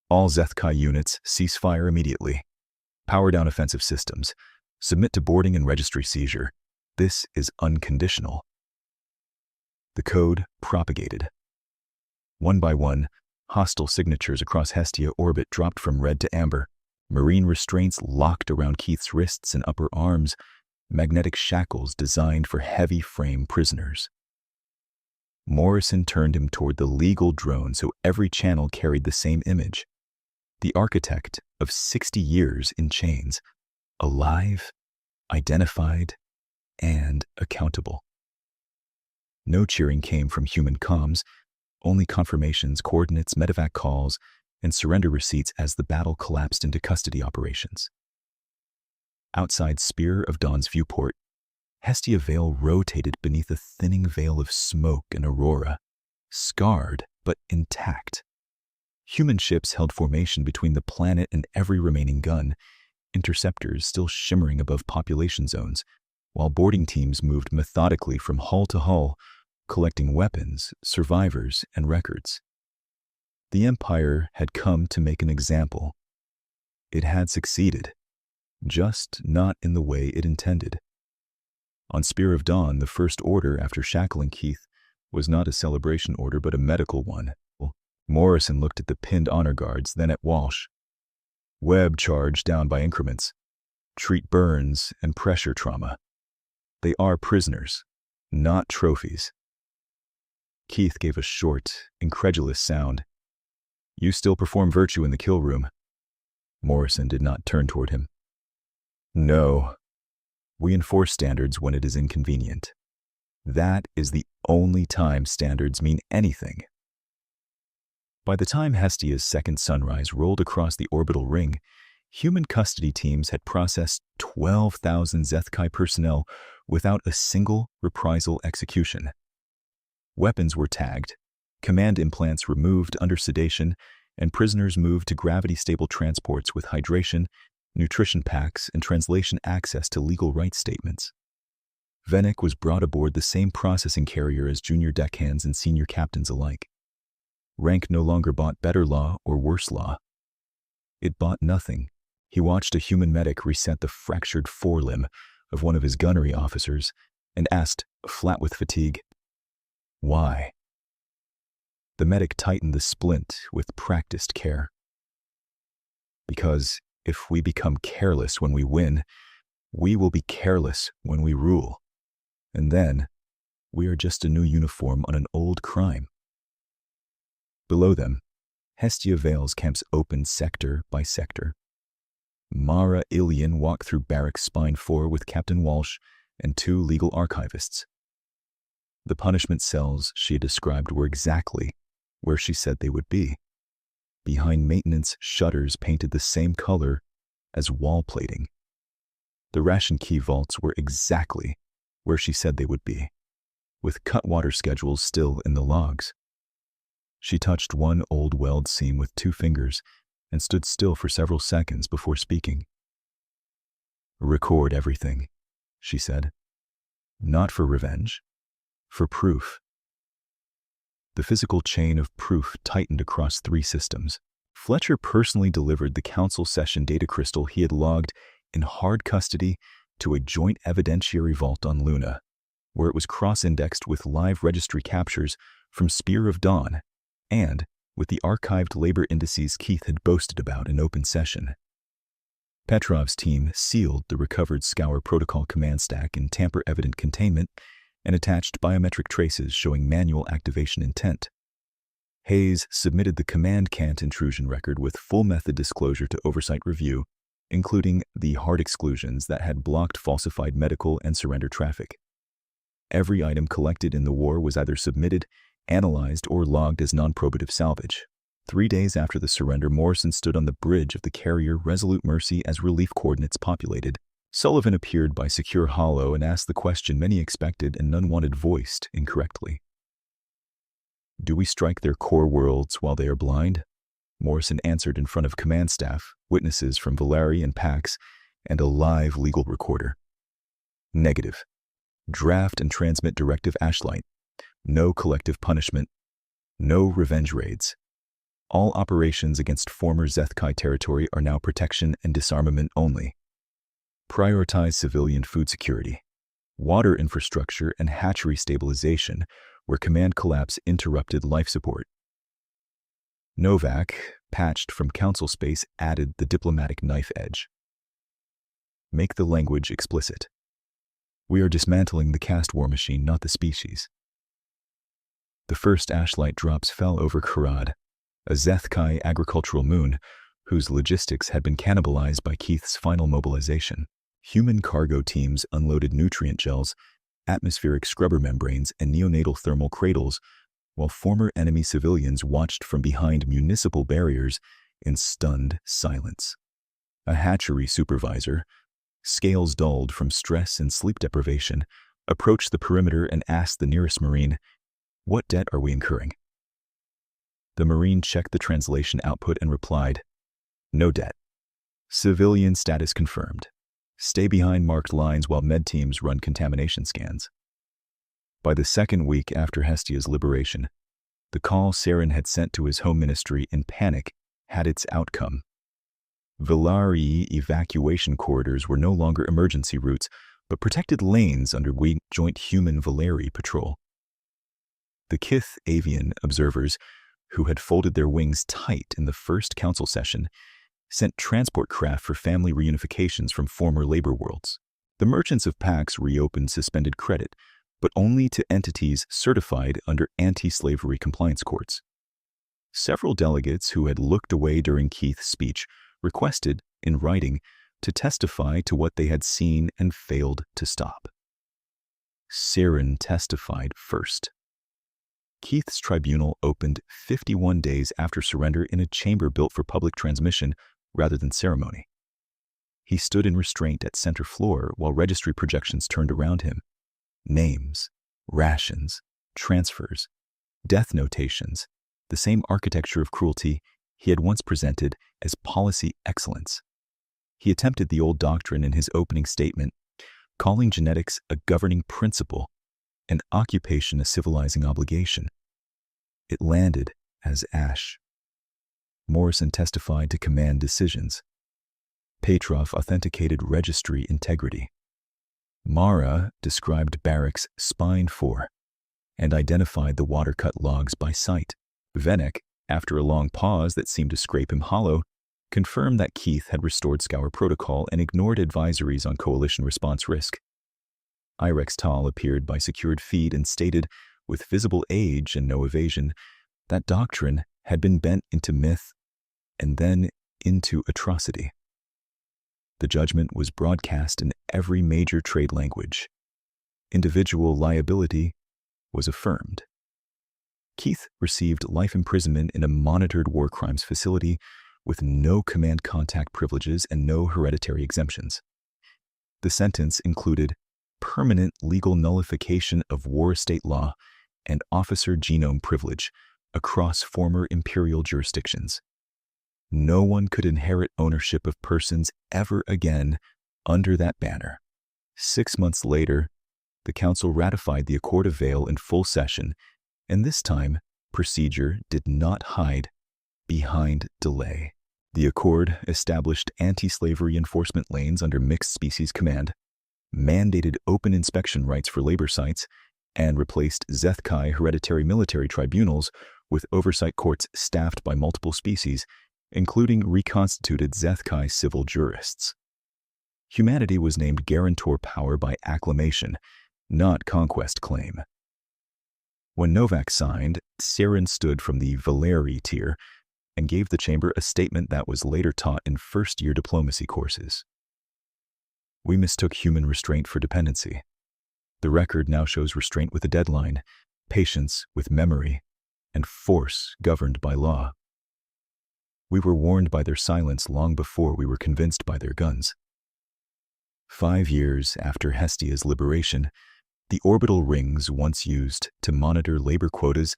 All Zeth-Kai units cease fire immediately. Power down offensive systems. Submit to boarding and registry seizure. This is unconditional. The code propagated. One by one, hostile signatures across Hestia orbit dropped from red to amber. Marine restraints locked around Keith's wrists and upper arms, magnetic shackles designed for heavy frame prisoners. Morrison turned him toward the legal drone so every channel carried the same image. The architect of 60 years in chains, alive, identified, and accountable. No cheering came from human comms, only confirmations, coordinates, medevac calls, and surrender receipts as the battle collapsed into custody operations. Outside Spear of Dawn's viewport, Hestia Vale rotated beneath a thinning veil of smoke and aurora, scarred but intact. Human ships held formation between the planet and every remaining gun, interceptors still shimmering above population zones, while boarding teams moved methodically from hull to hull, collecting weapons, survivors, and records. The Empire had come to make an example. It had succeeded, just not in the way it intended. On Spear of Dawn, the first order after shackling Keith was not a celebration order but a medical one. Morrison looked at the pinned honor guards, then at Walsh. Webb charge down by increments. Treat burns and pressure trauma. They are prisoners, not trophies. Keith gave a short, incredulous sound. You still perform virtue in the kill room. Morrison did not turn toward him. No. We enforce standards when it is inconvenient. That is the only time standards mean anything. By the time Hestia's second sunrise rolled across the orbital ring, human custody teams had processed 12,000 Zeth-Kai personnel without a single reprisal execution. Weapons were tagged, command implants removed under sedation, and prisoners moved to gravity-stable transports with hydration, nutrition packs, and translation access to legal rights statements. Venick was brought aboard the same processing carrier as junior deckhands and senior captains alike. Rank no longer bought better law or worse law. It bought nothing. He watched a human medic reset the fractured forelimb of one of his gunnery officers and asked, flat with fatigue, why? The medic tightened the splint with practiced care. Because if we become careless when we win, we will be careless when we rule. And then, we are just a new uniform on an old crime. Below them, Hestia Vale's camps opened sector by sector. Mara Ilian walked through Barracks Spine 4 with Captain Walsh and 2 legal archivists. The punishment cells she had described were exactly where she said they would be, behind maintenance shutters painted the same color as wall plating. The ration key vaults were exactly where she said they would be, with cut-water schedules still in the logs. She touched one old weld seam with 2 fingers and stood still for several seconds before speaking. "Record everything," she said. "Not for revenge, for proof." The physical chain of proof tightened across 3 systems. Fletcher personally delivered the council session data crystal he had logged in hard custody to a joint evidentiary vault on Luna, where it was cross-indexed with live registry captures from Spear of Dawn and with the archived labor indices Keith had boasted about in open session. Petrov's team sealed the recovered Scour protocol command stack in tamper-evident containment and attached biometric traces showing manual activation intent. Hayes submitted the command cant intrusion record with full method disclosure to oversight review, including the hard exclusions that had blocked falsified medical and surrender traffic. Every item collected in the war was either submitted, analyzed, or logged as non-probative salvage. 3 days after the surrender, Morrison stood on the bridge of the carrier Resolute Mercy as relief coordinates populated. Sullivan appeared by Secure Hollow and asked the question many expected and none wanted voiced incorrectly. "Do we strike their core worlds while they are blind?" Morrison answered in front of command staff, witnesses from Valeri and Pax, and a live legal recorder. "Negative. Draft and transmit Directive Ashlight. No collective punishment. No revenge raids. All operations against former Zethkai territory are now protection and disarmament only. Prioritize civilian food security, water infrastructure, and hatchery stabilization where command collapse interrupted life support." Novak, patched from council space, added the diplomatic knife edge. "Make the language explicit. We are dismantling the caste war machine, not the species." The first ashlight drops fell over Karad, a Zethkai agricultural moon whose logistics had been cannibalized by Keith's final mobilization. Human cargo teams unloaded nutrient gels, atmospheric scrubber membranes, and neonatal thermal cradles, while former enemy civilians watched from behind municipal barriers in stunned silence. A hatchery supervisor, scales dulled from stress and sleep deprivation, approached the perimeter and asked the nearest Marine, "What debt are we incurring?" The Marine checked the translation output and replied, "No debt. Civilian status confirmed. Stay behind marked lines while med teams run contamination scans." By the second week after Hestia's liberation, the call Saren had sent to his home ministry in panic had its outcome. Valeri evacuation corridors were no longer emergency routes, but protected lanes under joint human-Valeri patrol. The Kith avian observers, who had folded their wings tight in the first council session, sent transport craft for family reunifications from former labor worlds. The merchants of Pax reopened suspended credit, but only to entities certified under anti-slavery compliance courts. Several delegates who had looked away during Keith's speech requested, in writing, to testify to what they had seen and failed to stop. Saren testified first. Keith's tribunal opened 51 days after surrender in a chamber built for public transmission rather than ceremony. He stood in restraint at center floor while registry projections turned around him. Names, rations, transfers, death notations, the same architecture of cruelty he had once presented as policy excellence. He attempted the old doctrine in his opening statement, calling genetics a governing principle and occupation a civilizing obligation. It landed as ash. Morrison testified to command decisions. Petrov authenticated registry integrity. Mara described barracks Spine 4 and identified the water-cut logs by sight. Venek, after a long pause that seemed to scrape him hollow, confirmed that Keith had restored Scour protocol and ignored advisories on coalition response risk. Irex Tal appeared by secured feed and stated, with visible age and no evasion, that doctrine had been bent into myth and then into atrocity. The judgment was broadcast in every major trade language. Individual liability was affirmed. Keith received life imprisonment in a monitored war crimes facility with no command contact privileges and no hereditary exemptions. The sentence included permanent legal nullification of war estate law and officer genome privilege across former imperial jurisdictions. No one could inherit ownership of persons ever again under that banner. 6 months later, the Council ratified the Accord of Vale in full session, and this time, procedure did not hide behind delay. The Accord established anti-slavery enforcement lanes under mixed species command, mandated open inspection rights for labor sites, and replaced Zeth-Kai hereditary military tribunals with oversight courts staffed by multiple species, including reconstituted Zeth-Kai civil jurists. Humanity was named guarantor power by acclamation, not conquest claim. When Novak signed, Saren stood from the Valeri tier and gave the chamber a statement that was later taught in first-year diplomacy courses. We mistook human restraint for dependency. The record now shows restraint with a deadline, patience with memory, and force governed by law. We were warned by their silence long before we were convinced by their guns. 5 years after Hestia's liberation, the orbital rings once used to monitor labor quotas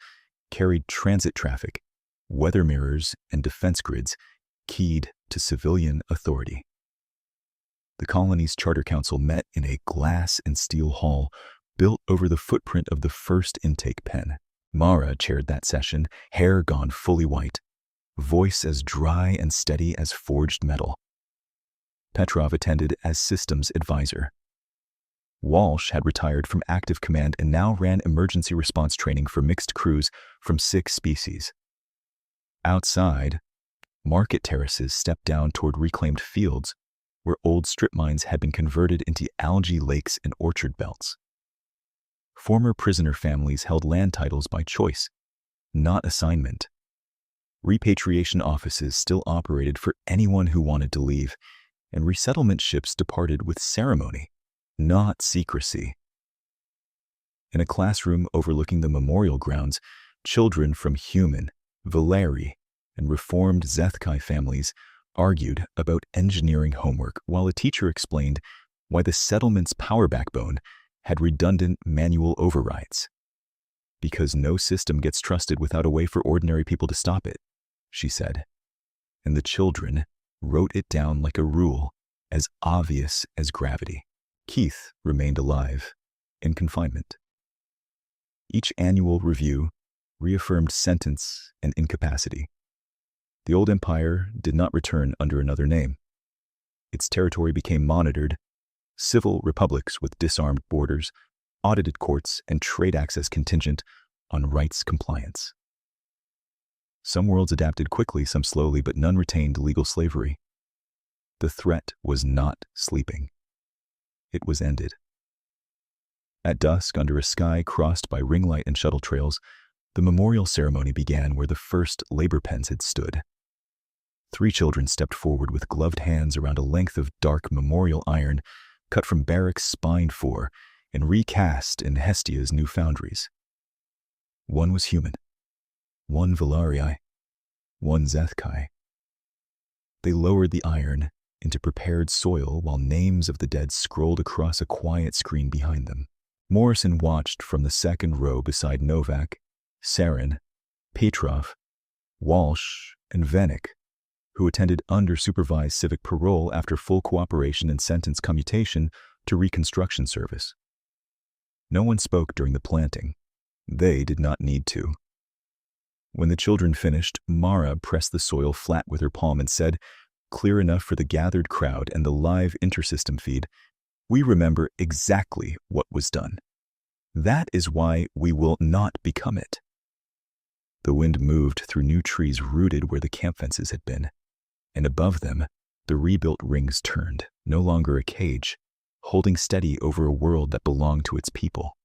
carried transit traffic, weather mirrors, and defense grids keyed to civilian authority. The colony's charter council met in a glass and steel hall built over the footprint of the first intake pen. Mara chaired that session, hair gone fully white, voice as dry and steady as forged metal. Petrov attended as systems advisor. Walsh had retired from active command and now ran emergency response training for mixed crews from 6 species. Outside, market terraces stepped down toward reclaimed fields where old strip mines had been converted into algae lakes and orchard belts. Former prisoner families held land titles by choice, not assignment. Repatriation offices still operated for anyone who wanted to leave, and resettlement ships departed with ceremony, not secrecy. In a classroom overlooking the memorial grounds, children from human, Valeri, and reformed Zeth-Kai families argued about engineering homework while a teacher explained why the settlement's power backbone had redundant manual overrides. Because no system gets trusted without a way for ordinary people to stop it, she said. And the children wrote it down like a rule, as obvious as gravity. Keith remained alive, in confinement. Each annual review reaffirmed sentence and incapacity. The old empire did not return under another name. Its territory became monitored, civil republics with disarmed borders, audited courts, and trade access contingent on rights compliance. Some worlds adapted quickly, some slowly, but none retained legal slavery. The threat was not sleeping. It was ended. At dusk, under a sky crossed by ring light and shuttle trails, the memorial ceremony began where the first labor pens had stood. 3 children stepped forward with gloved hands around a length of dark memorial iron cut from Barrack's Spine 4 and recast in Hestia's new foundries. One was human, one Valarii, one Zeth-Kai. They lowered the iron into prepared soil while names of the dead scrolled across a quiet screen behind them. Morrison watched from the second row beside Novak, Saren, Petrov, Walsh, and Vanek, who attended under-supervised civic parole after full cooperation and sentence commutation to reconstruction service. No one spoke during the planting. They did not need to. When the children finished, Mara pressed the soil flat with her palm and said, clear enough for the gathered crowd and the live intersystem feed, "We remember exactly what was done. That is why we will not become it." The wind moved through new trees rooted where the camp fences had been, and above them, the rebuilt rings turned, no longer a cage, holding steady over a world that belonged to its people.